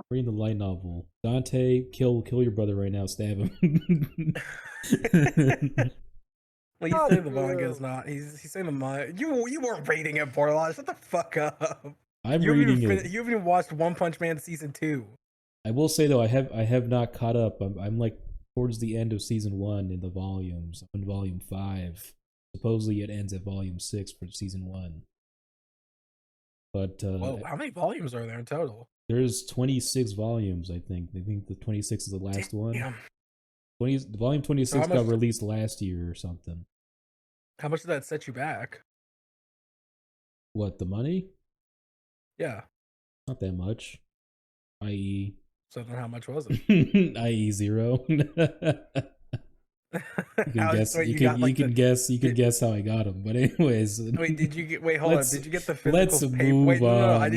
reading the light novel. Dante, kill your brother right now. Stab him. Well, he's saying the manga is not. He's saying the manga. You weren't reading it, Bordelon. Shut the fuck up. I'm reading it. You haven't even watched One Punch Man season 2. I will say though, I have not caught up. I'm like towards the end of season 1 in the volumes. I'm in volume 5. Supposedly it ends at volume 6 for season 1. But whoa, how many volumes are there in total? There's 26 volumes, I think. I think the 26 is the last one. Volume 26 got released last year or something. How much did that set you back? What, the money? Yeah. Not that much. I.e. So then how much was it? I.e. 0. You can guess how I got them. But anyways. Wait, did you get did you get the physical paper? Wait, no, I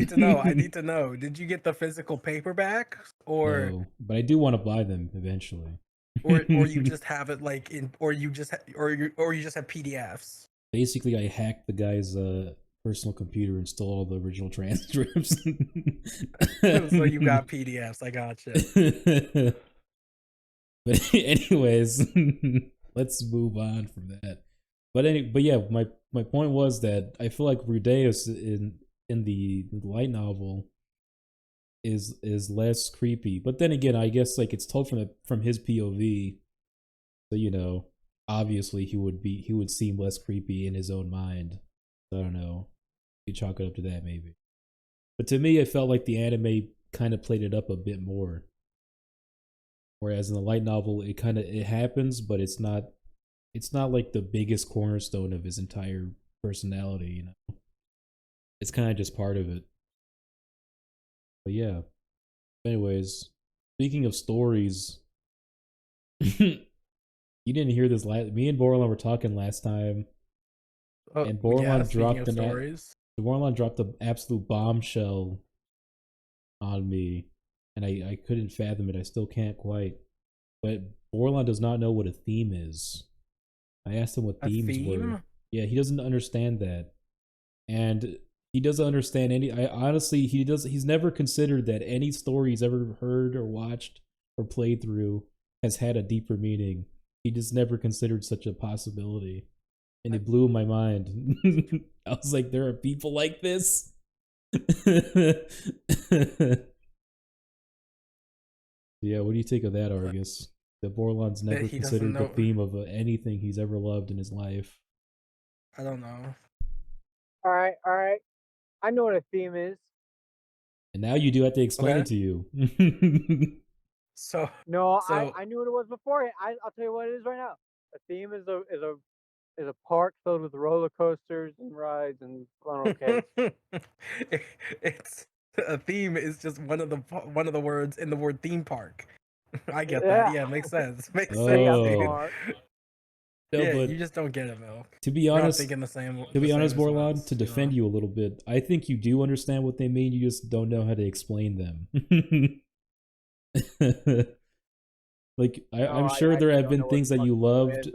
need to know. Did you get the physical paperback? Or no, but I do want to buy them eventually. or you just have it like in or you just have PDFs. basically I hacked the guy's personal computer and stole all the original transcripts. So you got PDFs. I gotcha. But anyways, let's move on from that. But yeah, my point was that I feel like Rudeus in the light novel is less creepy. But then again, I guess like it's told from his POV, so you know, obviously he would seem less creepy in his own mind. So I don't know. You chalk it up to that maybe. But to me, it felt like the anime kind of played it up a bit more. Whereas in the light novel, it happens, but it's not like the biggest cornerstone of his entire personality, you know. It's kind of just part of it. But yeah. Anyways, speaking of stories, you didn't hear this me and Bordelon were talking last time, and Bordelon dropped the absolute bombshell on me, and I couldn't fathom it. I still can't quite. But Bordelon does not know what a theme is. I asked him what themes were. Yeah, he doesn't understand that. And he doesn't understand he's never considered that any story he's ever heard or watched or played through has had a deeper meaning. He just never considered such a possibility. And it blew my mind. I was like, there are people like this? Yeah, what do you think of that, Argus? That Bordelon's never considered the theme of anything he's ever loved in his life. I don't know. All right. I know what a theme is. And now you do have to explain it to you. I knew what it was before. I'll tell you what it is right now. A theme is a park filled with roller coasters and rides and funnel cakes. It's a theme is just one of the words in the word theme park. I get that. Yeah, makes sense. Makes sense. No, yeah, but you just don't get it, Milk. To be honest, Bordelon, to defend you a little bit, I think you do understand what they mean. You just don't know how to explain them. Like I'm sure there have been things that you loved,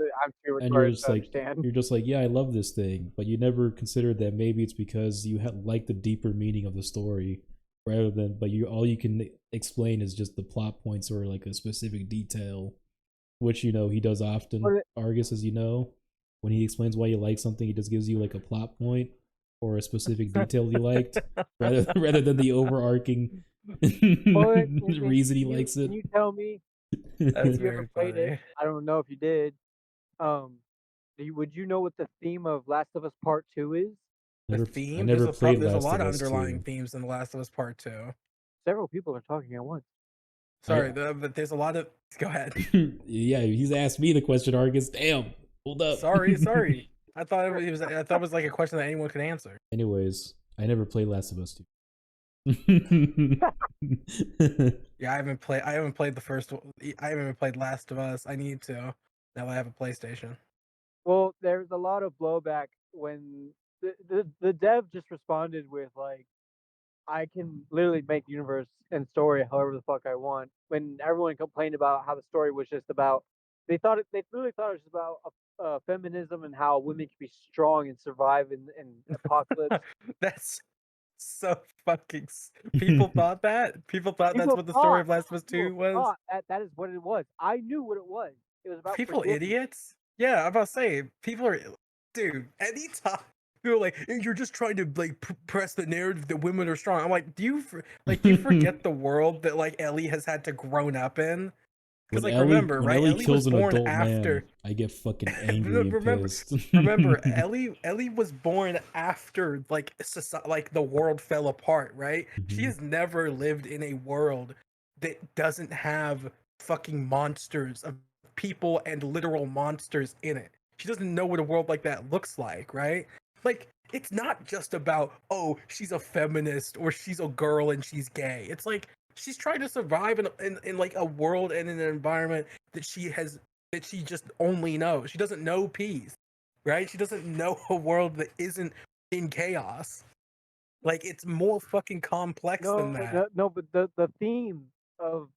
and you're just like, yeah, I love this thing, but you never considered that maybe it's because you like the deeper meaning of the story, rather than all you can explain is just the plot points or like a specific detail, which you know he does often. Argus, as you know, when he explains why you like something, he just gives you like a plot point or a specific detail you liked, rather than the overarching reason he likes it. Can you tell me? If you ever played it, I don't know if you did. Would you know what the theme of Last of Us Part 2 is? The theme? There's a lot of underlying themes in The Last of Us Part 2. Several people are talking at once. Sorry, but there's a lot of. Go ahead. Yeah, he's asked me the question, Argus. Damn, hold up. Sorry. I thought it was like a question that anyone could answer. Anyways, I never played Last of Us 2. Yeah, I haven't played the first one. I haven't even played Last of Us. I need to now that I have a PlayStation. Well, there's a lot of blowback when the dev just responded with like, I can literally make universe and story however the fuck I want. When everyone complained about how the story was just about, they literally thought it was about feminism and how women can be strong and survive in apocalypse. That's so fucking. People thought that. That's what the story of Last of Us 2 was. That is what it was. I knew what it was. It was about people idiots. Yeah, I'm about to say people are. Dude, anytime people are like, you're just trying to like press the narrative that women are strong. I'm like, do you forget the world that like Ellie has had to grown up in? Because like remember, right? Ellie kills an adult man, I get fucking angry and pissed. Remember, Ellie was born after like the world fell apart, right? Mm-hmm. She has never lived in a world that doesn't have fucking monsters of people and literal monsters in it. She doesn't know what a world like that looks like, right? Like it's not just about, oh, she's a feminist or she's a girl and she's gay. It's like she's trying to survive in like a world and in an environment that she just only knows. She doesn't know peace, right? She doesn't know a world that isn't in chaos. Like it's more fucking complex than that. No, but the theme of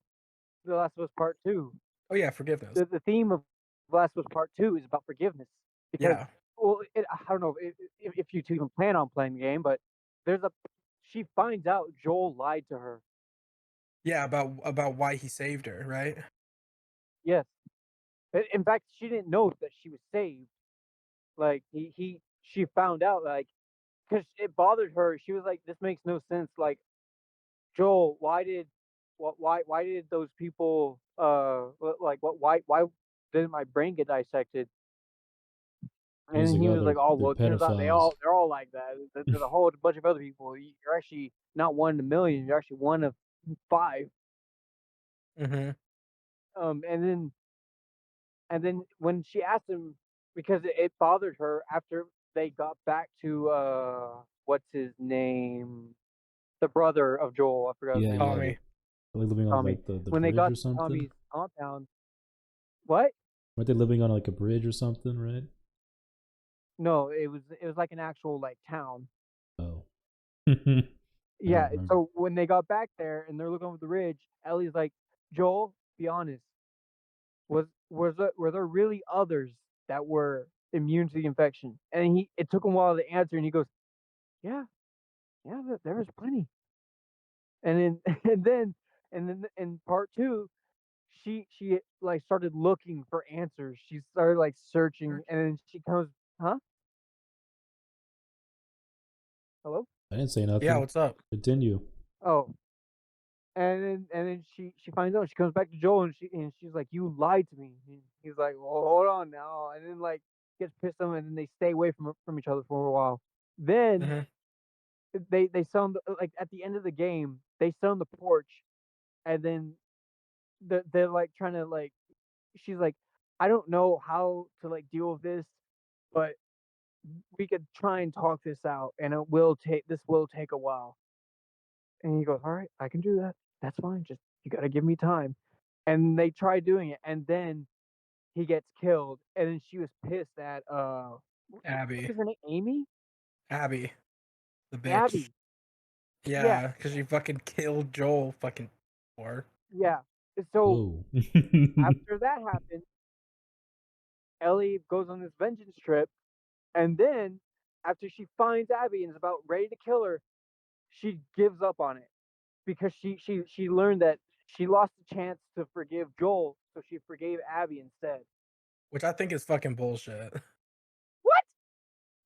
The Last of Us Part 2. Oh yeah, forgiveness. The theme of The Last of Us Part 2 is about forgiveness. Because well, I don't know if you two even plan on playing the game, but there's a she finds out Joel lied to her. Yeah, about why he saved her, right? Yes. In fact, she didn't know that she was saved. Like she found out like because it bothered her. She was like, "This makes no sense." Like Joel, why did those people like why didn't my brain get dissected? And He's then like, he oh, was like, "Oh they're well, it turns out pedophiles. they're all like that. There's a whole bunch of other people. You're actually not one in a million. You're actually one of five." Mm-hmm. Um, and then and then when she asked him because it bothered her after they got back to what's his name, the brother of Joel. I forgot his Yeah, name yeah. already. Tommy. Are they living on Tommy. like the When they bridge got or to something? Tommy's compound, what? Weren't they living on like a bridge or something, right? No, it was like an actual like town. Oh. I Yeah. don't remember. So when they got back there and they're looking over the ridge, Ellie's like, Joel, be honest. Were there really others that were immune to the infection? And it took him a while to answer, and he goes, yeah, yeah, there was plenty. And then and then in part two, she like started looking for answers. She started like searching, and then she comes, huh? Hello? I didn't say Yeah, nothing. what's up? Continue. Oh, and then she finds out. She comes back to Joel, and she's like, "You lied to me." And he's like, "Well, hold on now," and then like gets pissed at him, and then they stay away from each other for a while. Then Mm-hmm. they sit on like at the end of the game, they sit on the porch, and then they're like trying to like. She's like, "I don't know how to like deal with this, but we could try and talk this out, and this will take a while." And he goes, "All right, I can do that. That's fine. Just you got to give me time." And they try doing it, and then he gets killed. And then she was pissed at what Abby. is her name? Amy? Abby, the bitch. Abby. Yeah, Yeah, because she fucking killed Joel, fucking or. yeah. So Whoa. after that happens, Ellie goes on this vengeance trip, and then after she finds Abby and is about ready to kill her, she gives up on it because she learned that she lost the chance to forgive Joel, so she forgave Abby instead. Which I think is fucking bullshit. What?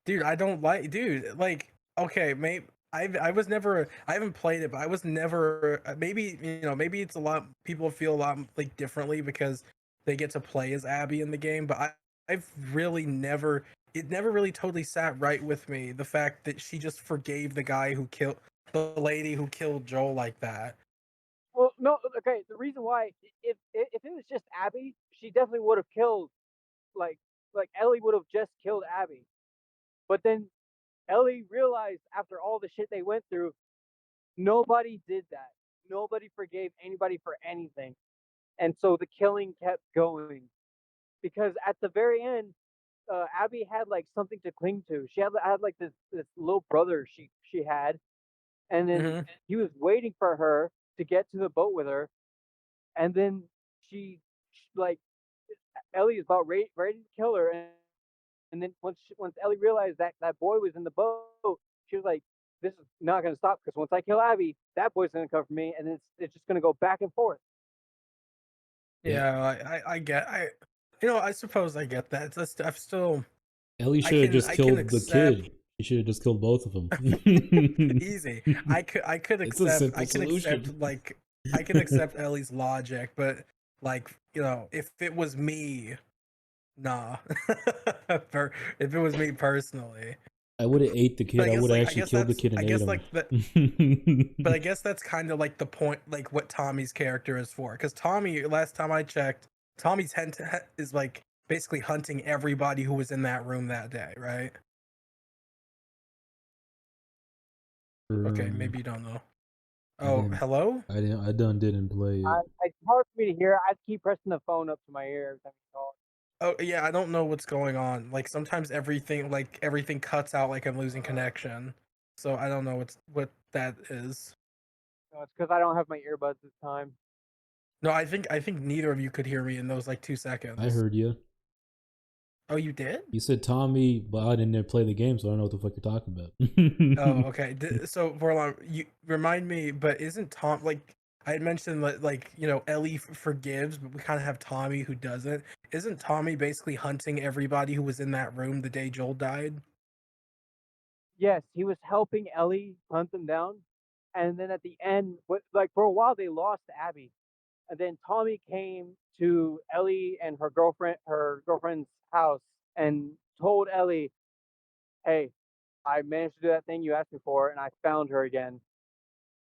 Dude, I don't like, dude, like, okay, maybe I was never, I haven't played it, but I was never, maybe, maybe it's a lot, people feel a lot like differently because they get to play as Abby in the game, but I've really never, it never really totally sat right with me, the fact that she just forgave the guy who killed, the lady who killed Joel like that. Well, no. Okay, the reason why, if it was just Abby, she definitely would have killed, like Ellie would have just killed Abby. But then Ellie realized after all the shit they went through, nobody did that. Nobody forgave anybody for anything, and so the killing kept going. Because at the very end, Abby had like something to cling to. She had like this little brother she had, and then Mm-hmm. he was waiting for her to get to the boat with her, and then like Ellie is about ready to kill her, and then once Ellie realized that that boy was in the boat, she was like, "This is not going to stop because once I kill Abby, that boy's going to come for me, and it's just going to go back and forth." Yeah. Yeah, I get, I suppose I get that. That's, I'm still, Ellie should have just I can killed the accept. kid. He should have just killed both of them. Easy. I could It's a accept, simple solution. like, I can accept Ellie's logic, but like, if it was me, nah. If it was me personally. I would have ate the But kid. I would have I actually guess killed the that's kid I and ate guess him. like that but I guess that's kind of like the point, like what Tommy's character is for, cuz Tommy, last time I checked, Tommy's is like basically hunting everybody who was in that room that day, right? Okay, maybe you don't know. I Oh, didn't. hello? I didn't play it. It's hard for me to hear. I keep pressing the phone up to my ear every time you talk. Oh yeah, I don't know what's going on. Like sometimes everything cuts out, like I'm losing connection. So I don't know what that is. No, it's because I don't have my earbuds this time. No, I think neither of you could hear me in those like 2 I seconds. heard you. Oh, you did? You said Tommy, but I didn't play the game, so I don't know what the fuck you're talking Oh, about. okay. So Bordelon, you remind me, but isn't Tom like I had mentioned like Ellie forgives, but we kind of have Tommy who doesn't. Isn't Tommy basically hunting everybody who was in that room the day Joel died? Yes, he was helping Ellie hunt them down, and then at the end, like for a while they lost Abby, and then Tommy came to Ellie and her girlfriend's house, and told Ellie, "Hey, I managed to do that thing you asked me for, and I found her again.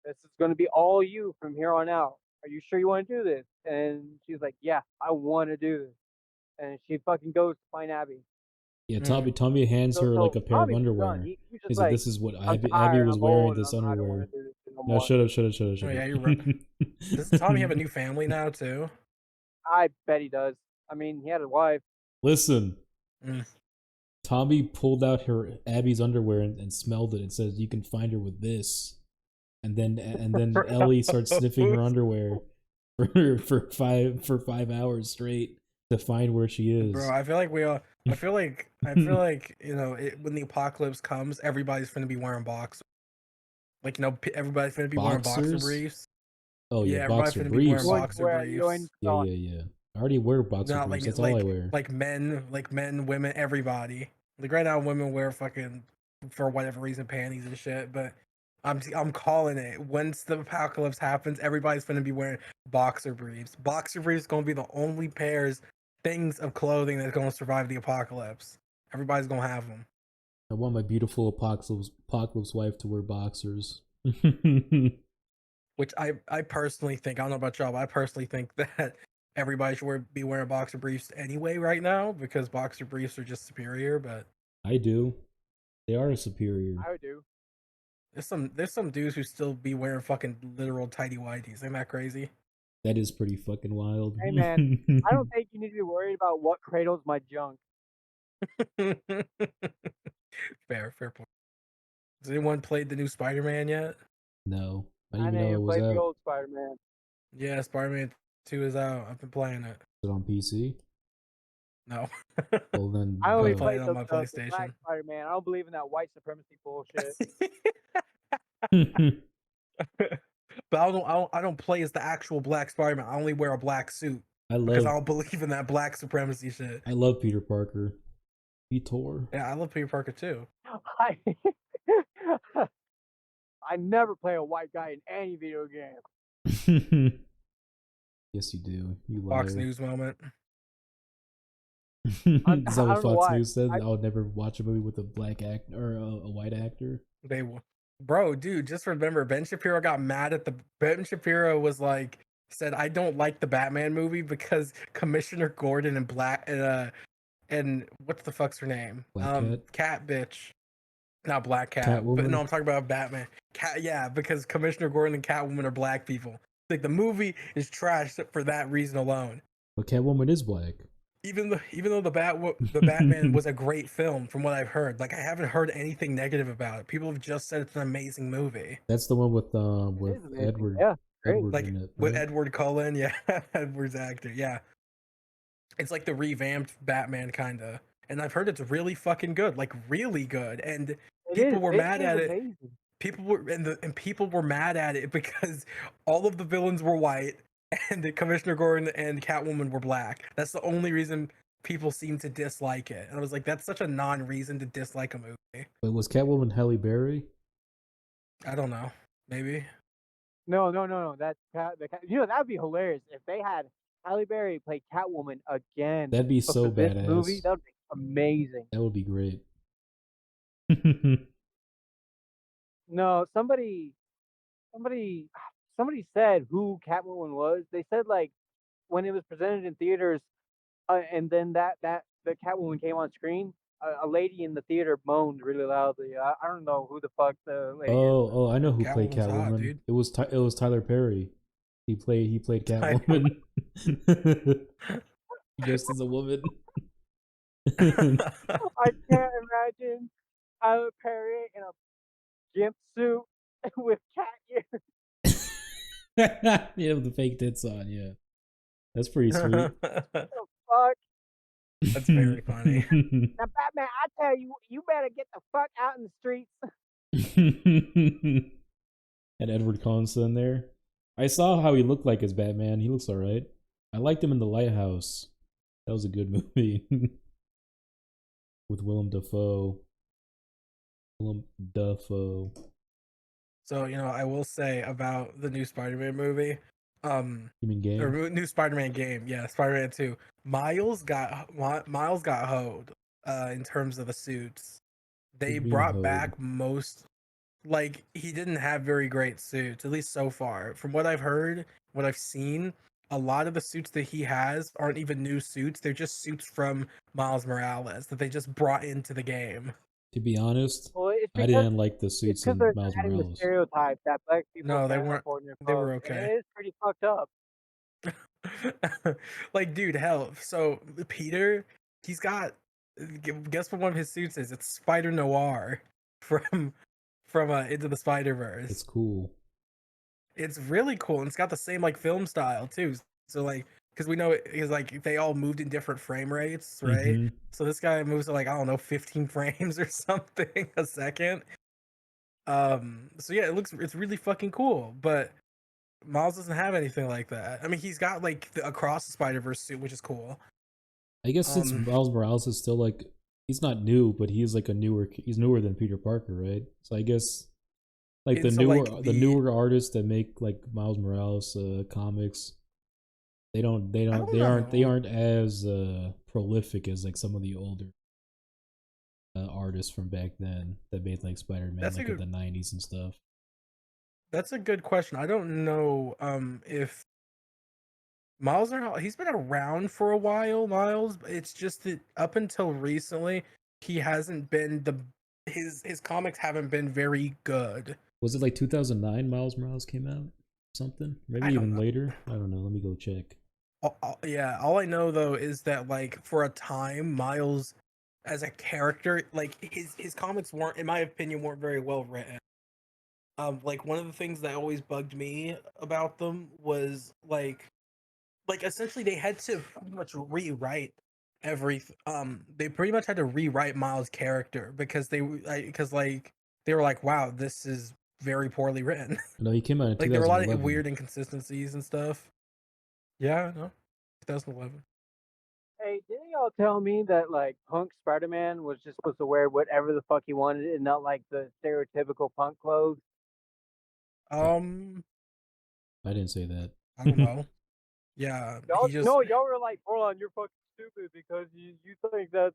This is going to be all you from here on out. Are you sure you want to do this?" And she's like, "Yeah, I want to do this." And she fucking goes to find Abby. Yeah, Mm. Tommy hands her like So a pair of Tommy was done. underwear. He was just He's like, like, "This is what "I'm Abby tired. was I'm wearing. old. And This I don't want underwear." to do this shit no No, more." shut up, shut Oh yeah, you're right. up. Doesn't Tommy have a new family now too? I bet he does. I mean, he had a wife. Listen, Mm. Tommy pulled out her Abby's underwear and smelled it and says, "You can find her with this." And then Ellie starts sniffing her underwear for 5 hours straight to find where she Bro, is. I feel like we all. I feel like when the apocalypse comes, everybody's gonna be wearing boxers. Like everybody's gonna be wearing boxer Boxers? briefs. Oh yeah, Yeah, everybody's boxer gonna be wearing briefs. boxer You're going briefs. to Yeah, yeah, yeah. I already wear boxer Not briefs. like That's all I wear. men, women, everybody. Like right now, women wear fucking for whatever reason panties and shit. But I'm calling it. Once the apocalypse happens, everybody's gonna be wearing boxer briefs. Boxer briefs gonna be the only things of clothing that's gonna survive the apocalypse. Everybody's gonna have them. I want my beautiful apocalypse wife to wear boxers. Which I personally think, I don't know about y'all, but I personally think that everybody should be wearing boxer briefs anyway right now because boxer briefs are just superior. But I do. They are superior. I would do. there's some dudes who still be wearing fucking literal tidy whities. Ain't that crazy? That is pretty fucking wild. Hey man, I don't think you need to be worried about what cradles my junk. Fair point. Has anyone played the new Spider-Man yet? No, I didn't I even didn't know even it was play the out. old Spider-Man. Yeah, Spider-Man 2 is out. I've been playing it. Is it on PC? No. Well then, I I've only been go. playing played it on the, my the, the black PlayStation. Spider-Man. I don't believe in that white supremacy bullshit. But I don't play as the actual black Spider-Man. I only wear a black suit I because I love don't believe in that black supremacy shit. Peter Parker. Peter. Yeah, I love Peter Parker too. I I never play a white guy in any video game. Yes, you do. You Fox liar. News moment. Is that I what don't know Fox why. News said? I would never watch a movie with a black actor or a white actor. Bro, dude, just remember Ben Shapiro got mad at Ben Shapiro was like said I don't like the Batman movie because Commissioner Gordon and what's the fuck's her name? Black Cat? Cat bitch. Not Black Cat, but no, Catwoman? I'm talking about Batman. Cat, yeah, because Commissioner Gordon and Catwoman are black people. Like the movie is trash for that reason alone. But Catwoman is black. Even though the Batman was a great film from what I've heard, like I haven't heard anything negative about it. People have just said it's an amazing movie. That's the one with It is amazing. Edward Yeah, great. Edward Like in it, with right? Edward Cullen, yeah, Edward's actor, yeah. It's like the revamped Batman kinda. And I've heard it's really fucking good, like really good. And It people is. were It mad is at it. amazing. People were mad at it because all of the villains were white and the Commissioner Gordon and Catwoman were black. That's the only reason people seem to dislike it. And I was like, that's such a non-reason to dislike a movie. But was Catwoman Halle Berry? I don't know. Maybe. No. That's that'd be hilarious if they had Halle Berry play Catwoman again. That'd be But so for this movie, badass. that would be amazing. That would be great. No, somebody said who Catwoman was. They said like when it was presented in theaters, and then that the Catwoman came on screen. A lady in the theater moaned really loudly. I don't know who the fuck the lady is. Oh, I know who played Catwoman's hot, Catwoman. dude. It was Tyler Perry. He played Catwoman. Dressed as a woman. I can't imagine Tyler Perry in a jumpsuit with cat ears. Yeah, with the fake tits on, yeah. That's pretty sweet. Fuck. That's very funny. Now, Batman, I tell you, you better get the fuck out in the streets. And Edward Cullen's in there. I saw how he looked like as Batman. He looks alright. I liked him in The Lighthouse. That was a good movie. With Willem Dafoe. Willem Dafoe. So, I will say about the new Spider-Man movie, You mean game? or new Spider-Man game, yeah, Spider-Man 2. Miles got hoed in terms of the suits. They What do you mean brought hoed? back most, like, he didn't have very great suits, at least so far. From what I've heard, what I've seen, a lot of the suits that he has aren't even new suits. They're just suits from Miles Morales that they just brought into the game. To be honest, Well, it's I because didn't like the it's suits because in they're Miles adding the Morales. stereotype that black people No, they can't weren't. afford their They were clothes, and okay. it is pretty fucked up. Like, dude, hell. So Peter, he's got. Guess what one of his suits is? It's Spider Noir from Into the Spider Verse. It's cool. It's really cool, and it's got the same like film style too. So like, because we know it is like they all moved in different frame rates, right? Mhm. So this guy moves at like, I don't know, 15 frames or something a second. So yeah, it's really fucking cool, but Miles doesn't have anything like that. I mean, he's got like the Across the Spider-Verse suit, which is cool. I guess since Miles Morales is still like, he's not new, but he's like he's newer than Peter Parker, right? So I guess like the And so, newer like, the newer artists that make like Miles Morales comics, they don't aren't know. as prolific as like some of the older artists from back then that made like Spider-Man That's a like in good the 90s and stuff. that's a good question. I don't know if he's been around for a while, Miles. But it's just that up until recently, he hasn't been his comics haven't been very good. Was it like 2009 Miles Morales came out? Something? Maybe I don't even know. later? I don't know. Let me go check. Yeah, all I know though is that like for a time, Miles as a character, like his comics weren't, in my opinion, weren't very well written. Like one of the things that always bugged me about them was like essentially they had to pretty much rewrite they pretty much had to rewrite Miles' character because they were like, wow, this is very poorly written. No, he came out in Like there were a lot of 2011. weird inconsistencies and stuff. Yeah, no, 2011. Hey, didn't y'all tell me that like Punk Spider-Man was just supposed to wear whatever the fuck he wanted and not like the stereotypical punk clothes? Um, I didn't say that. I don't know. Yeah, Y'all, he just no, y'all were like, Bordelon, you're fucking stupid because you think that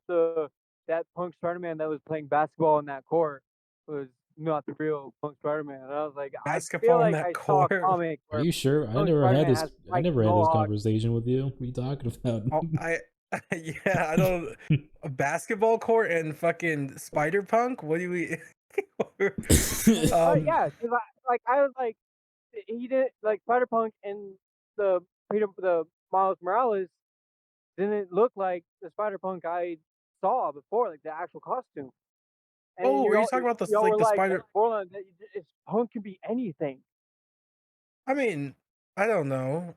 that Punk Spider-Man that was playing basketball in that court was not the real Punk Spider-Man. And I was like, I feel basketball in like that I saw a court. comic Are where you sure? Punk Spider-Man has a I spiky never had this mohawk. conversation with you. What are you talking about? Oh, yeah, I don't a basketball court and fucking Spider Punk. What do we? Yeah, because I was like, he did like Spider-Punk and the Miles Morales didn't look like the Spider-Punk I saw before, like the actual costume. And Oh, are you talking about y'all were the like, spider? Borland, Punk can be anything. I mean, I don't know.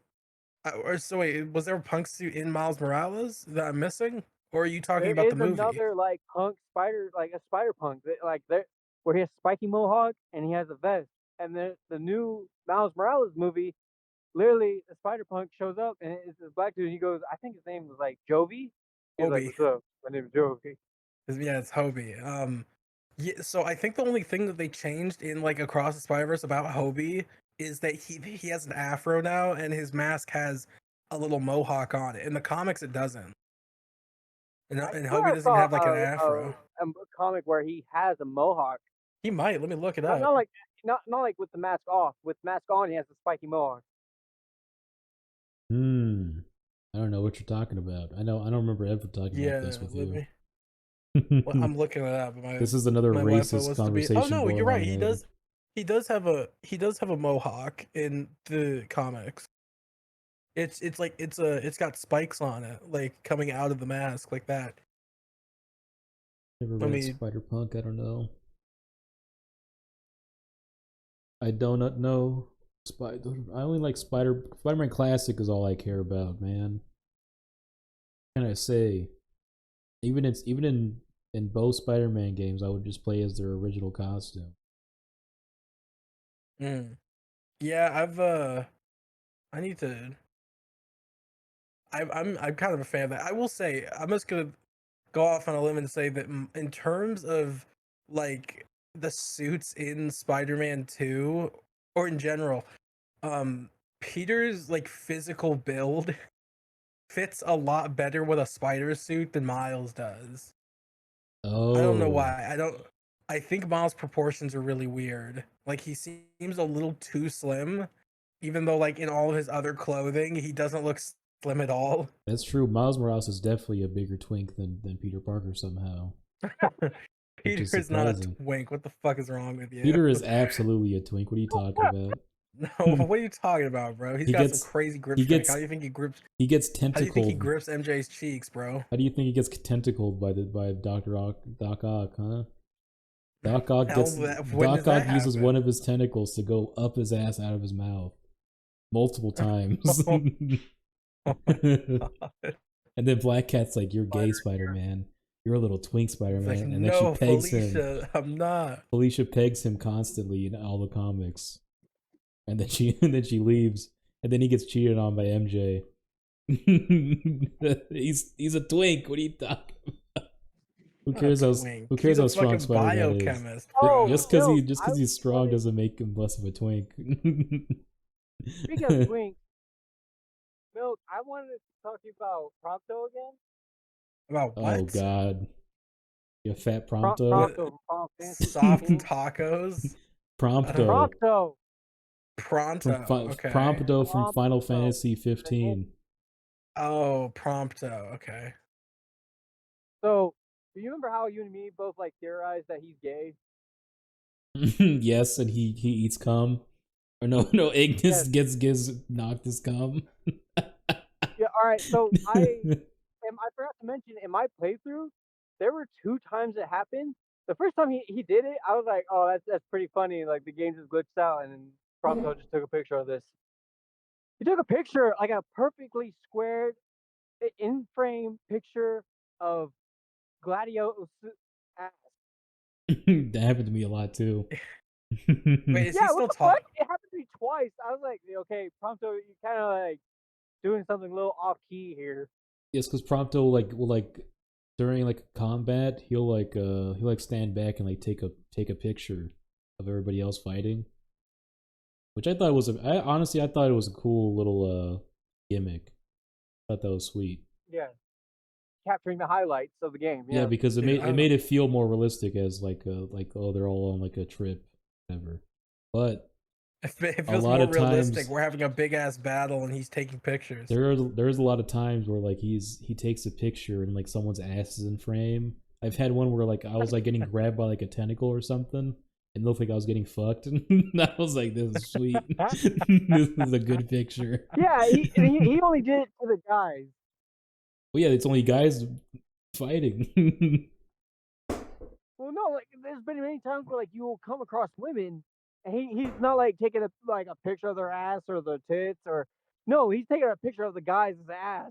Or so wait, was there a punk suit in Miles Morales that I'm missing, or are you talking There about the is movie? another like Punk Spider, like a Spider-Punk, like there where he has spiky mohawk and he has a vest. And the new Miles Morales movie, literally the Spider-Punk shows up and it's this black dude. And he goes, I think his name was like Jovi. He's like, Hobie. "What's up? My name is Jovi." Yeah, it's Hobie. Yeah, so I think the only thing that they changed in like Across the Spider-Verse about Hobie is that he has an afro now and his mask has a little mohawk on it. In the comics, it doesn't. I And swear Hobie I doesn't even saw have like an afro. a comic where he has a mohawk. He might. Let me look it Not up. like not like with the mask off. With mask on, he has a spiky mohawk. I don't know what you're talking about. I don't remember ever talking about Yeah, this with let you. me. Well, I'm looking it up. This is another My Wi-Fi racist wants to be. Oh conversation no, you're going right. on here. He does have a mohawk in the comics. It's got spikes on it, like coming out of the mask, like that. Never Let read me. Spider-Punk, I don't know. I do not know. I only like Spider-Man Classic is all I care about, man. What can I say? in both Spider-Man games, I would just play as their original costume. Yeah, I need to. I'm kind of a fan of that. I will say I'm just gonna go off on a limb and say that in terms of like the suits in Spider-Man 2 or in general, Peter's like physical build fits a lot better with a spider suit than Miles does. Oh, I don't know why. I think Miles' proportions are really weird. Like he seems a little too slim, even though like in all of his other clothing, he doesn't look slim at all. That's true. Miles Morales is definitely a bigger twink than Peter Parker somehow. Peter is not a twink. What the fuck is wrong with you? Peter is absolutely a twink. What are you talking about? No, what are you talking about, bro? He got some crazy grip strength. How do you think he grips? He gets tentacled. How do you think he grips MJ's cheeks, bro? How do you think he gets tentacled by Doc Ock, huh? Doc Ock uses one of his tentacles to go up his ass out of his mouth multiple times. And then Black Cat's like, "You're gay, Spider-Man. You're a little twink, Spider-Man." Like, and then she pegs Felicia, him. I'm not. Felicia pegs him constantly in all the comics. And then she leaves. And then he gets cheated on by MJ. he's a twink. What are you talking about? Who cares how strong Spider-Man is? Just because he's strong doesn't make him less of a twink. Speaking of twink, Milk, I wanted to talk to you about Prompto again. About what? Oh God, you fat Prompto. Soft tacos. Prompto. Okay. Prompto from Final Fantasy 15. Oh, Prompto. Okay. So, do you remember how you and me both like theorized that he's gay? Yes, and he eats cum. Or no, Ignis gets knocked his cum. Yeah. All right. So I forgot to mention in my playthrough, there were 2 times it happened. The first time he did it, I was like, oh, that's pretty funny. Like the game just glitched out, and then Prompto just took a picture of this. He took a picture, like a perfectly squared, in-frame picture of Gladio's ass. That happened to me a lot too. Wait, is he still talking? It happened to me twice. I was like, okay, Prompto, you kind of like doing something a little off key here. Yes, because Prompto will during like combat, he'll stand back and like take a picture of everybody else fighting, which I thought was I thought it was a cool little gimmick. I thought that was sweet. Yeah, capturing the highlights of the game. Yeah, because it made it feel more realistic as like oh, they're all on like a trip, whatever. But it feels more realistic. We're having a big ass battle and he's taking pictures. There's a lot of times where like he takes a picture and like someone's ass is in frame. I've had one where like I was like getting grabbed by like a tentacle or something and it looked like I was getting fucked. And I was like, this is sweet. This is a good picture. Yeah, he only did it to the guys. Well, yeah, it's only guys fighting. Well, no, like there's been many times where like you will come across women, and he's not like taking a picture of their ass or their tits or no, he's taking a picture of the guy's ass.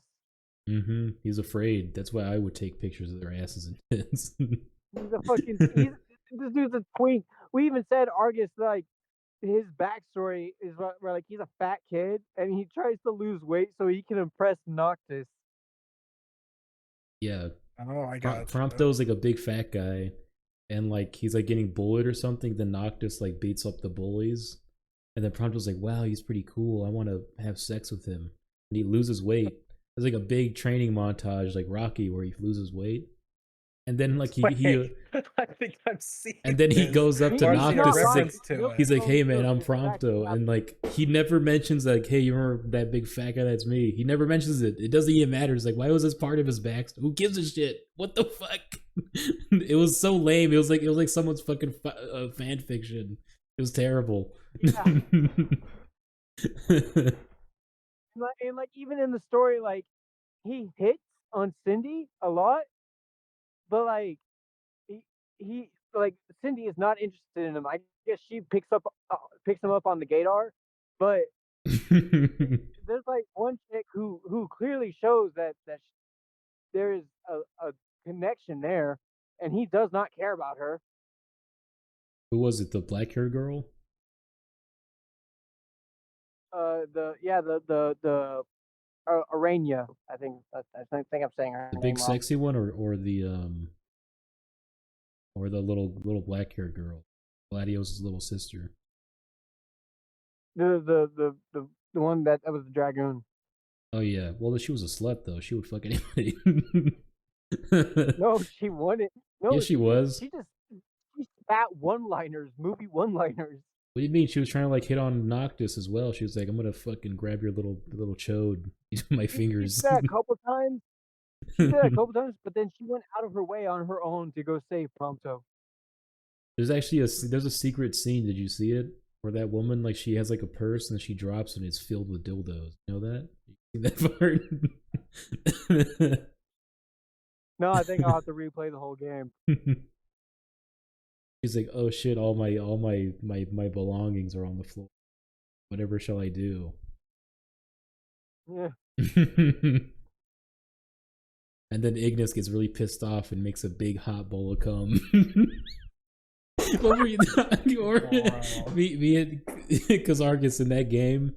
Mm-hmm. He's afraid. That's why I would take pictures of their asses and tits. He's a fucking. This dude's a twink. We even said Argus like his backstory is where like he's a fat kid and he tries to lose weight so he can impress Noctis. Yeah. Oh, I got Prompto's like a big fat guy, and like he's like getting bullied or something. Then Noctis like beats up the bullies, and then Prompto's like, "Wow, he's pretty cool. I want to have sex with him." And he loses weight. There's like a big training montage, like Rocky, where he loses weight, and then like he I think I've seen. And then he goes up to Noctis. He's like, "Hey man, I'm Prompto," and like he never mentions like, "Hey, you remember that big fat guy? That's me." He never mentions it. It doesn't even matter. It's like, why was this part of his backstory? Who gives a shit? What the fuck? It was so lame. It was like someone's fucking fan fiction. It was terrible. Yeah. And like even in the story, like he hits on Cindy a lot, but like he like Cindy is not interested in him. I guess she picks him up on the gaydar, but there's like one chick who clearly shows that there is a connection there, and he does not care about her. Who was it? The black hair girl? The Arania. I think I'm saying her The name big wrong. sexy one, or the little black hair girl, Gladios' little sister. The one that was the dragoon. Oh yeah, well she was a slut though. She would fuck anybody. No, she wanted. No, Yeah, she was. She spat one-liners, movie one-liners. What do you mean? She was trying to like hit on Noctis as well. She was like, "I'm gonna fucking grab your little chode between my fingers." She did that a couple times. But then she went out of her way on her own to go save Prompto. There's actually there's a secret scene. Did you see it? Where that woman, like, she has like a purse and she drops and it's filled with dildos. You know that? You seen that part? No, I think I'll have to replay the whole game. He's like, "Oh shit! All my belongings are on the floor. Whatever shall I do?" Yeah. And then Ignis gets really pissed off and makes a big hot bowl of cum. What were you or me and Kazargus in that game?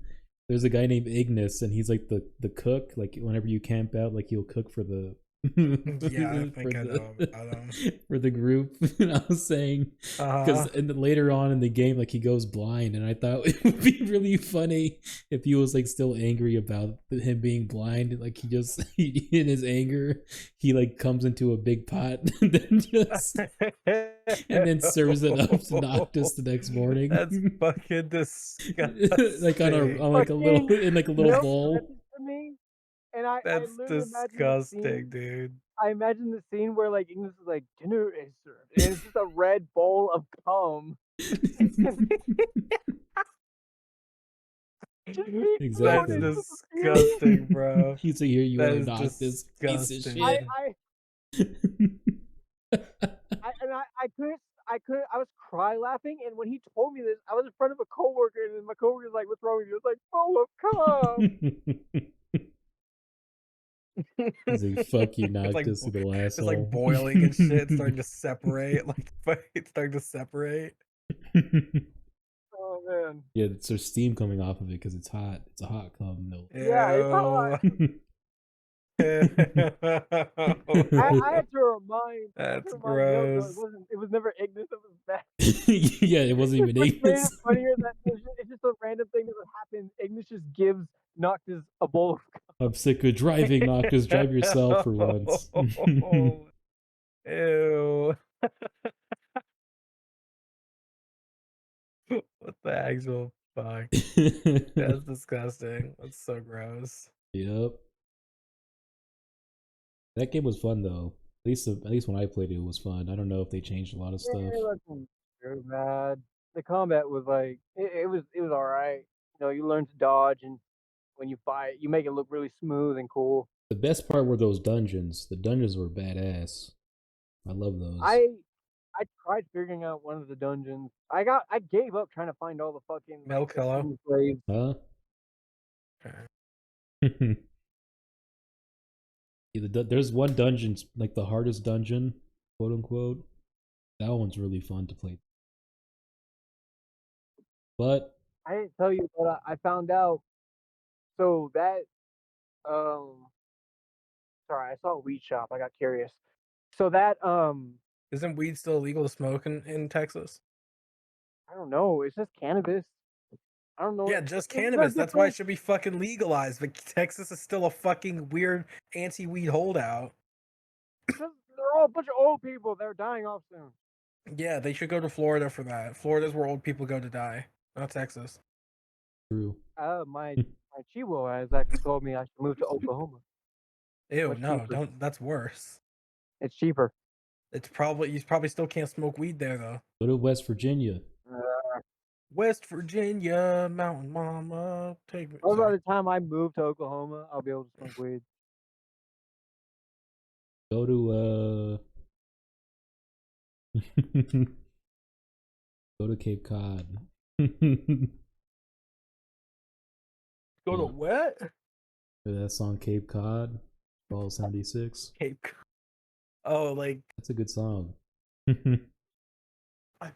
There's a guy named Ignis, and he's like the cook. Like whenever you camp out, like he'll cook for the Yeah, I think I know about him. for the group. And I was saying because later on in the game, like he goes blind, and I thought it would be really funny if he was like still angry about him being blind. Like he just in his anger, he like comes into a big pot and then just and then serves it up to Noctis the next morning. That's fucking disgusting. Like on like a little in like a little bowl. For me, and That's disgusting, dude. I imagine the scene where like Ignis is like, dinner is served, and it's just a red bowl of cum. Exactly. That's disgusting, bro. He's like, "Here you That are, is Noctis, piece of disgusting. shit." I was cry laughing, and when he told me this, I was in front of a coworker, and my coworker was like, "What's wrong with you?" I was like, "Bowl of cum." He's like, "Fuck you, It's like, Noctis, to the last it's like boiling and shit, starting to separate. Like it's starting to separate. Oh man. Yeah, there's steam coming off of it because it's hot. It's a hot cum milk. Yeah, it's hot. I had to remind. That's Yogo, gross. It was never Ignis. It was that. Yeah, it wasn't even Which made it Ignis. funnier that it's just a random thing that would happen. Ignis just gives Noctis a bowl of cum. I'm sick of driving, Noctis. Drive yourself for once. Ew. What the actual fuck? That's disgusting. That's so gross. Yep. That game was fun though. At least when I played it, it was fun. I don't know if they changed a lot of stuff. It wasn't very bad. The combat was like it was all right. You know, you learn to dodge, and when you fight, you make it look really smooth and cool. The best part were those dungeons. The dungeons were badass. I love those. I tried figuring out one of the dungeons. I gave up trying to find all the fucking Milk, hello? slaves. Huh? Yeah, there's one dungeon, like the hardest dungeon, quote unquote. That one's really fun to play. But I didn't tell you, but I found out. So that sorry, I saw a weed shop. I got curious. So that Isn't weed still illegal to smoke in Texas? I don't know. It's just cannabis. I don't know. Yeah, just It's no cannabis. That's why it different. should be fucking legalized. But Texas is still a fucking weird anti-weed holdout. They're all a bunch of old people. They're dying off soon. Yeah, they should go to Florida for that. Florida's where old people go to die, not Texas. true. My Chihuahua has actually told me I should move to Oklahoma. Ew, Much no, cheaper. don't. That's worse. It's cheaper. It's probably you probably still can't smoke weed there though. Go to West Virginia. West Virginia, Mountain Mama, take me. Well, by Sorry. the time I move to Oklahoma, I'll be able to smoke weed. Go to go to Cape Cod. Go to Yeah. what? That song Cape Cod, Ball 76. Cape. Oh, like That's a good song. I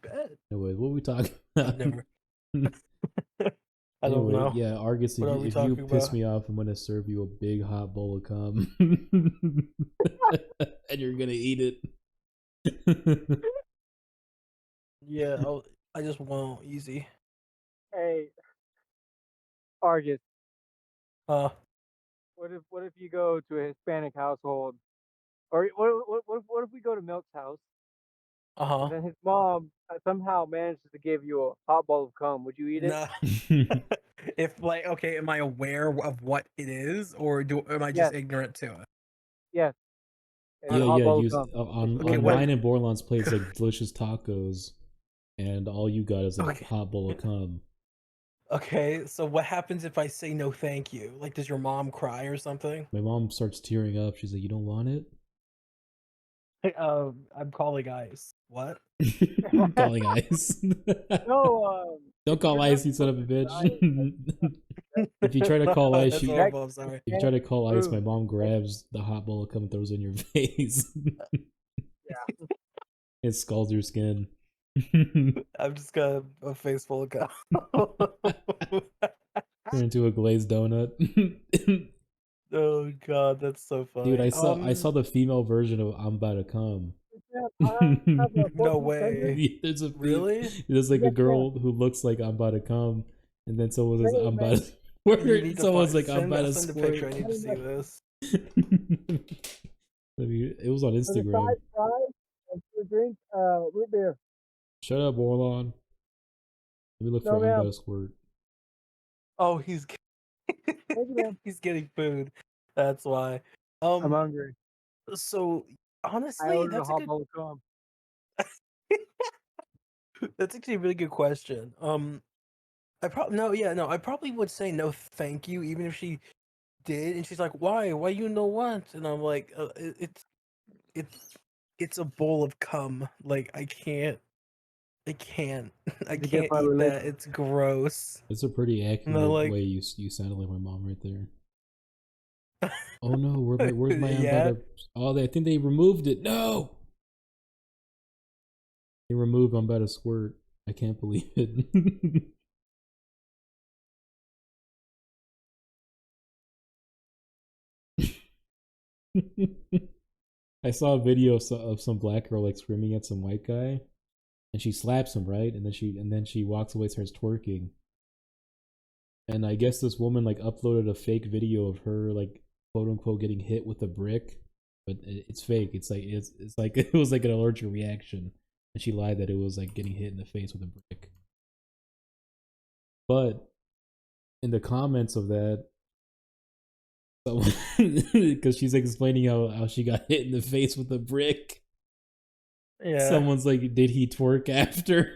bet. Anyway, what are we talking I've about? never. I don't Anyway, know. yeah, Argus, What are we if you talking piss about? me off, I'm gonna serve you a big hot bowl of cum, and you're gonna eat it. Yeah, I just won't. Easy. Hey, Argus, Uh, what if you go to a Hispanic household, or what if we go to Milk's house, and uh-huh. then his mom somehow manages to give you a hot bowl of cum? Would you eat it? Nah. If like, okay, am I aware of what it is, or am I just Yes, ignorant to it? yes. It's Uh, a Yeah, hot yeah. bowl of Use cum. on okay, what? online and Bordelon's plates like delicious tacos, and all you got is a Okay. hot bowl of cum. Okay, so what happens if I say no, thank you? Like, does your mom cry or something? My mom starts tearing up. She's like, "You don't want it?" I'm calling ICE. What? I'm calling ice. No, Don't call you're ice, not you son of a supposed to bitch. deny it. If you try to call ice, That's she. That horrible. I'm sorry. If you try to call ice, my move. mom grabs the hot bowl of cum and throws it in your face. Yeah. It scalds your skin. I've just got a face full of gum. Turn into a glazed donut. Oh god, that's so funny. Dude, I saw the female version of I'm About to Come. I have a No 14 centimeter. way. There's Really? like a Yeah, girl who looks like I'm About to Come, and then someone says Hey, I'm man. about to You squirt. need to Someone's find, like I'm about to send a picture. I squirt. need to see this. It was on For the Instagram. side fries and for the drink, root beer. Shut up, Borlon. Let me look No, for I'm about ma'am. to squirt. Oh, he's Thank you, ma'am. he's getting food. That's why. I'm hungry. So I honestly, ordered a that's a hot good. bowl of cum. That's actually a really good question. I probably no, yeah, no. I probably would say no, thank you, even if she did, and she's like, "Why? Why you know what?" And I'm like, it's it's a bowl of cum. Like I can't, I can't, I It's against can't my eat religion. that. It's gross. That's a pretty And they're accurate like, way you sounded like my mom right there. Oh no, where's my I'm about yeah. to? Oh, I think they removed it. No, they removed I'm about to squirt. I can't believe it. I saw a video of some black girl like screaming at some white guy, and she slaps him, right, and then she walks away, starts twerking, and I guess this woman like uploaded a fake video of her like quote unquote getting hit with a brick, but it's fake. It's like it was like an allergic reaction, and she lied that it was like getting hit in the face with a brick. But in the comments of that, because she's like explaining how she got hit in the face with a brick. Yeah. Someone's like, did he twerk after?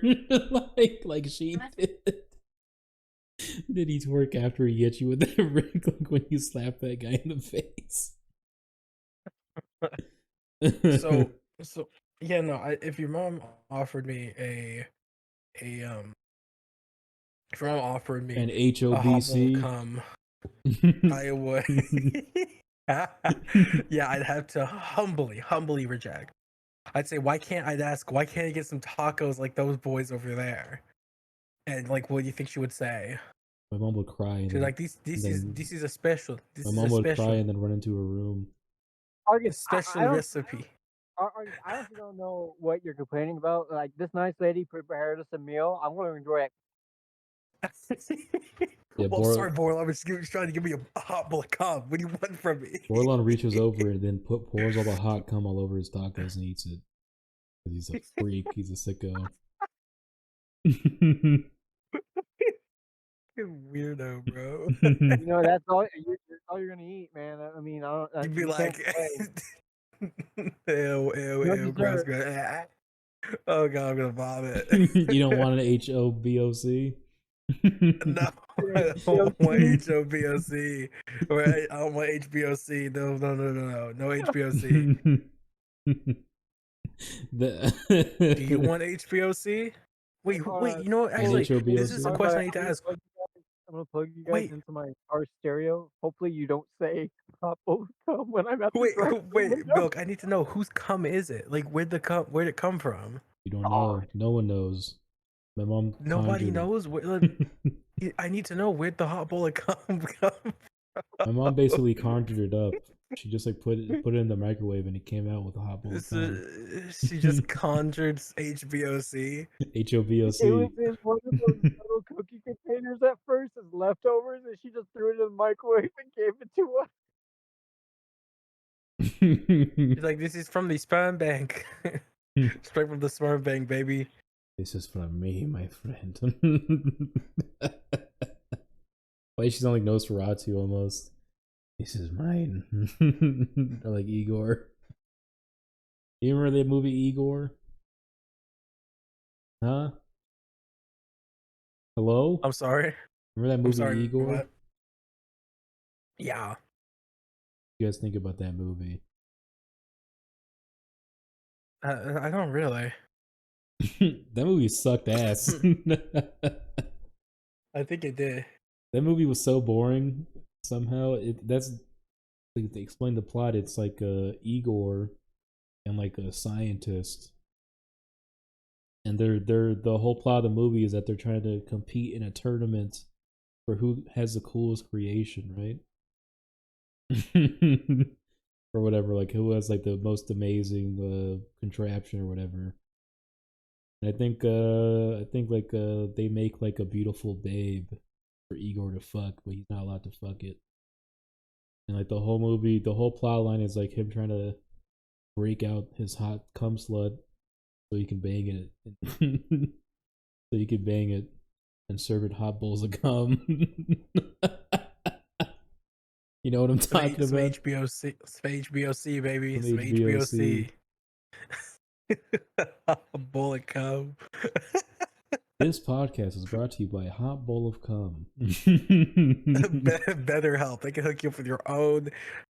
like she did. Did he twerk after he hit you with that brick? Like when you slap that guy in the face. So yeah, no. If your mom offered me if your mom offered me an a hot bowl of HOBC. cum, I would. Yeah, I'd have to humbly reject. I'd say, why can't I get some tacos like those boys over there? And like, what do you think she would say? My mom would cry. And She's then, like, this is a special. This my is mom a would cry special, and then run into her room. a Argus, special recipe. Argus, I honestly don't know what you're complaining about. Like, this nice lady prepared us a meal. I'm going to enjoy it. Yeah, Well, I'm sorry, Borla. I was trying to give me a hot bowl of cum. What do you want from me? Borlon reaches over and then pours all the hot cum all over his tacos and eats it. Because he's a freak. He's a sicko. Weirdo, bro. You know, that's all you're gonna eat, man. I mean, I don't. You'd be You like, can't complain. ew, gross, dessert. gross. Oh god, I'm gonna vomit. You don't want an HOBOC? No, I don't want HBOC. Right? I don't want HBOC. No HBOC. Do you want HBOC? Wait, you know what? Actually, this is a HOBOC? question I need to ask. I'm gonna plug you guys Wait. into my car stereo. Hopefully, you don't say hot bowl of cum. when I'm at the Wait, drive-thru wait, window. Milk. I need to know whose cum is it? Like, where'd it come from? You don't know. No one knows. My mom. Nobody conjured it. knows. I need to know where'd the hot bowl of cum come. My mom basically conjured it up. She just like put it in the microwave and it came out with a hot bowl of cum. She just conjured HBOC. It HOBOC. was in one of those little cookie containers at first as leftovers, and she just threw it in the microwave and gave it to us. She's like, this is from the sperm bank. Straight from the sperm bank, baby. This is from me, my friend. Why she's on like Nosferatu almost. This is mine. Or like Igor. You remember that movie Igor? Huh? Hello? I'm sorry. Remember that I'm movie sorry. Igor? What? Yeah. What do you guys think about that movie? I don't really. That movie sucked ass. I think it did. That movie was so boring. Somehow, that's to explain the plot. It's like Igor and like a scientist, and they're the whole plot of the movie is that they're trying to compete in a tournament for who has the coolest creation, right? Or whatever, like who has like the most amazing contraption or whatever. And I think like they make like a beautiful babe for Igor to fuck, but he's not allowed to fuck it. And like the whole movie, the whole plot line is like him trying to break out his hot cum slut so he can bang it. So you can bang it and serve it hot bowls of cum. You know what I'm talking Some about? HBOC, some HBOC, baby. Some Some HBOC. A bowl of cum. This podcast is brought to you by a hot bowl of cum. Better help. They can hook you up with your own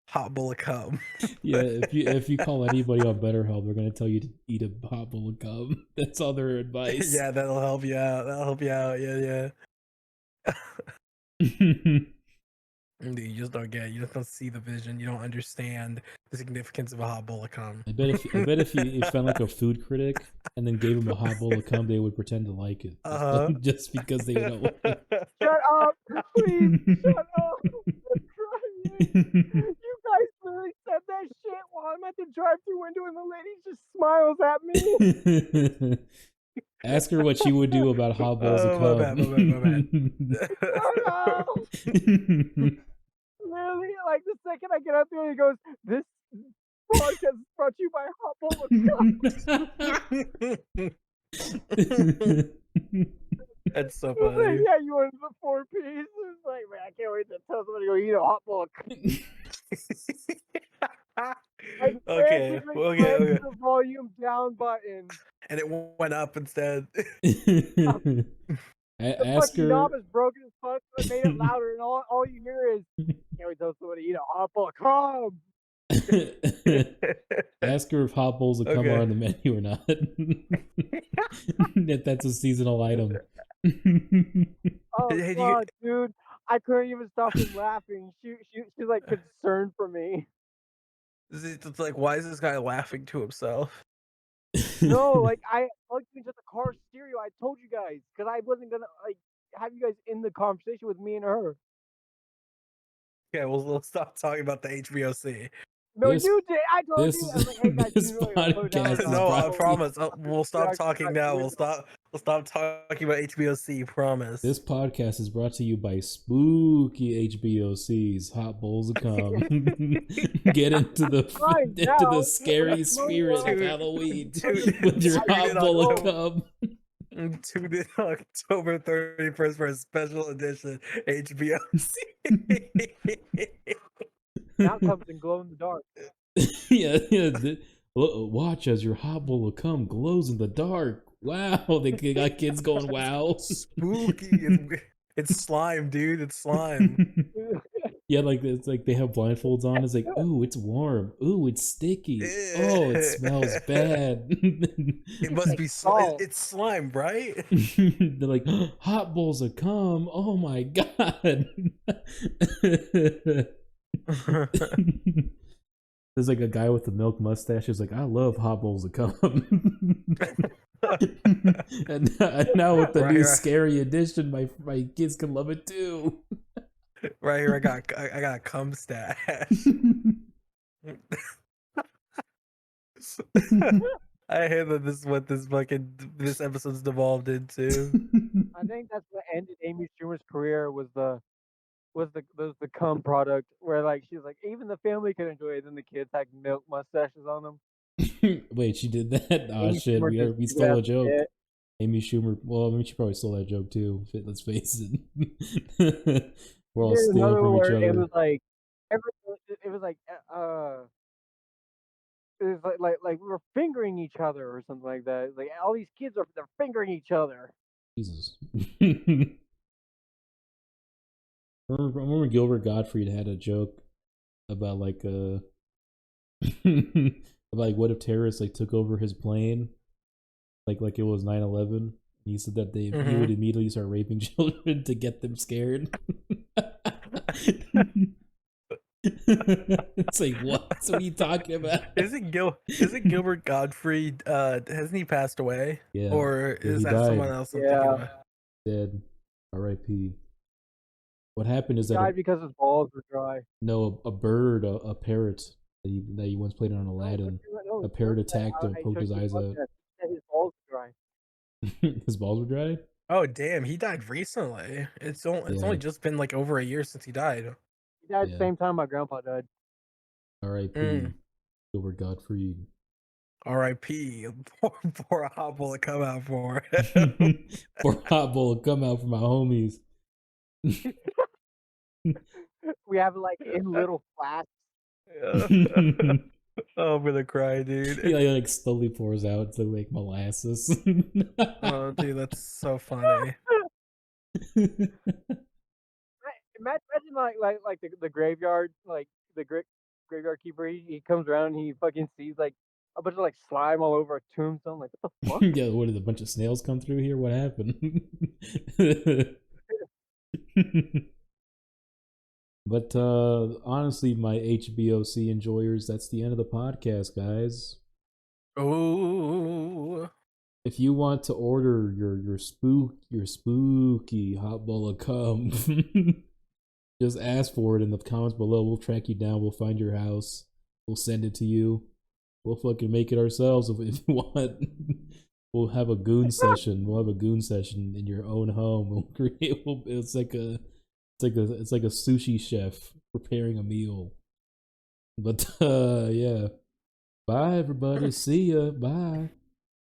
hot bowl of cum. Yeah, if you call anybody on BetterHelp, they're gonna tell you to eat a hot bowl of cum. That's all their advice. Yeah, that'll help you out. That'll help you out. Yeah. Dude, you just don't get it. You just don't see the vision. You don't understand the significance of a hot bowl of cum. I bet if you found like a food critic and then gave them a hot bowl of cum, they would pretend to like it. Just because they don't. Shut up, please. Shut up. I'm crying. You guys literally said that shit while I'm at the drive-thru window and the lady just smiles at me. Ask her what she would do about hot bowls of cum. My bad. Literally, like the second I get up there, he goes, "This podcast is brought to you by Hot Bowl of Cum." That's so He was like, funny. yeah, you wanted the 4 piece. It's like, man, I can't wait to tell somebody to go eat a hot bowl of cum. Okay. The volume down button. And it went up instead. Ask The her. knob is broken as fuck, so it made it louder, and all you hear is, can't wait to tell somebody to eat a hot bowl of cum. Ask her if hot bowls of cum are on the menu or not. If that's a seasonal item. Oh, Hey, God, dude. I couldn't even stop from laughing. She's like concerned for me. It's like, why is this guy laughing to himself? No, like I plugged into the car stereo. I told you guys because I wasn't gonna like have you guys in the conversation with me and her. Okay, well, let's stop talking about the HBOC. No, This- you did. I told you. I was like, hey guys, this you really gotta put it down. podcast is No, I brought- promise. We'll stop Yeah, talking I- now. We'll stop talking about HBOC. Promise. This podcast is brought to you by spooky HBOCs, hot bowls of cum. Get into the Fine, now, scary let's move spirit of on. Halloween Dude, with your dude, hot bowl of cum. Tune in October 31st for a special edition HBOC. Now comes in glow in the dark. Yeah. Watch as your hot bowl of cum glows in the dark. Wow, they got kids going wow. Spooky. It's slime, dude. It's slime. Yeah, like it's like they have blindfolds on. It's like, ooh, it's warm. Ooh, it's sticky. Oh, it smells bad. It must be slime. It's slime, right? They're like, hot bowls of cum. Oh my god. There's like a guy with the milk mustache who's like, I love hot bowls of cum. and now with the new scary edition, my kids can love it too. Right here, I got a cum stash. I hate that this is what this episode's devolved into. I think that's what ended Amy Schumer's career was the cum product where like she's like even the family could enjoy it, and the kids had milk mustaches on them. Wait, she did that? Oh Amy shit, Schumer we stole a joke. it. Amy Schumer. Well, I mean, she probably stole that joke too. Let's face it. We're all There's stealing another from each word. other. It was like we were fingering each other or something like that. It's like all these kids they're fingering each other. Jesus. I remember Gilbert Gottfried had a joke about like about like what if terrorists like took over his plane, like it was 9/11. He said that he would immediately start raping children to get them scared. It's like what are you talking about? Isn't Gilbert Gottfried hasn't he passed away? Yeah. Or is that died. someone else? I'm thinking about? Dead. R.I.P. What happened is He that died because his balls were dry. no, a bird, a parrot that he once played on Aladdin. A parrot attacked him, poked his eyes out. His balls were dry. His balls were dry? Oh damn, he died recently. It's only just been like over a year since he died. He died at the same time my grandpa died. R.I.P. Gilbert Gottfried. R.I.P. Pour a hot bowl to come out for. Pour a hot bowl to come out for my homies. We have like in little flasks. Oh, I'm gonna cry, dude. He like slowly pours out to like molasses. Oh, dude, that's so funny. Imagine like the graveyard, like the graveyard keeper. He comes around and he fucking sees like a bunch of like slime all over a tombstone. Like what the fuck? Yeah, what did a bunch of snails come through here? What happened? But honestly, my HBOC enjoyers, that's the end of the podcast, guys. Oh, if you want to order your spooky hot bowl of cum, just ask for it in the comments below. We'll track you down. We'll find your house. We'll send it to you. We'll fucking make it ourselves if you want. We'll have a goon session. We'll have a goon session in your own home. We'll create. It's like a sushi chef preparing a meal. But yeah. Bye everybody. See ya. Bye.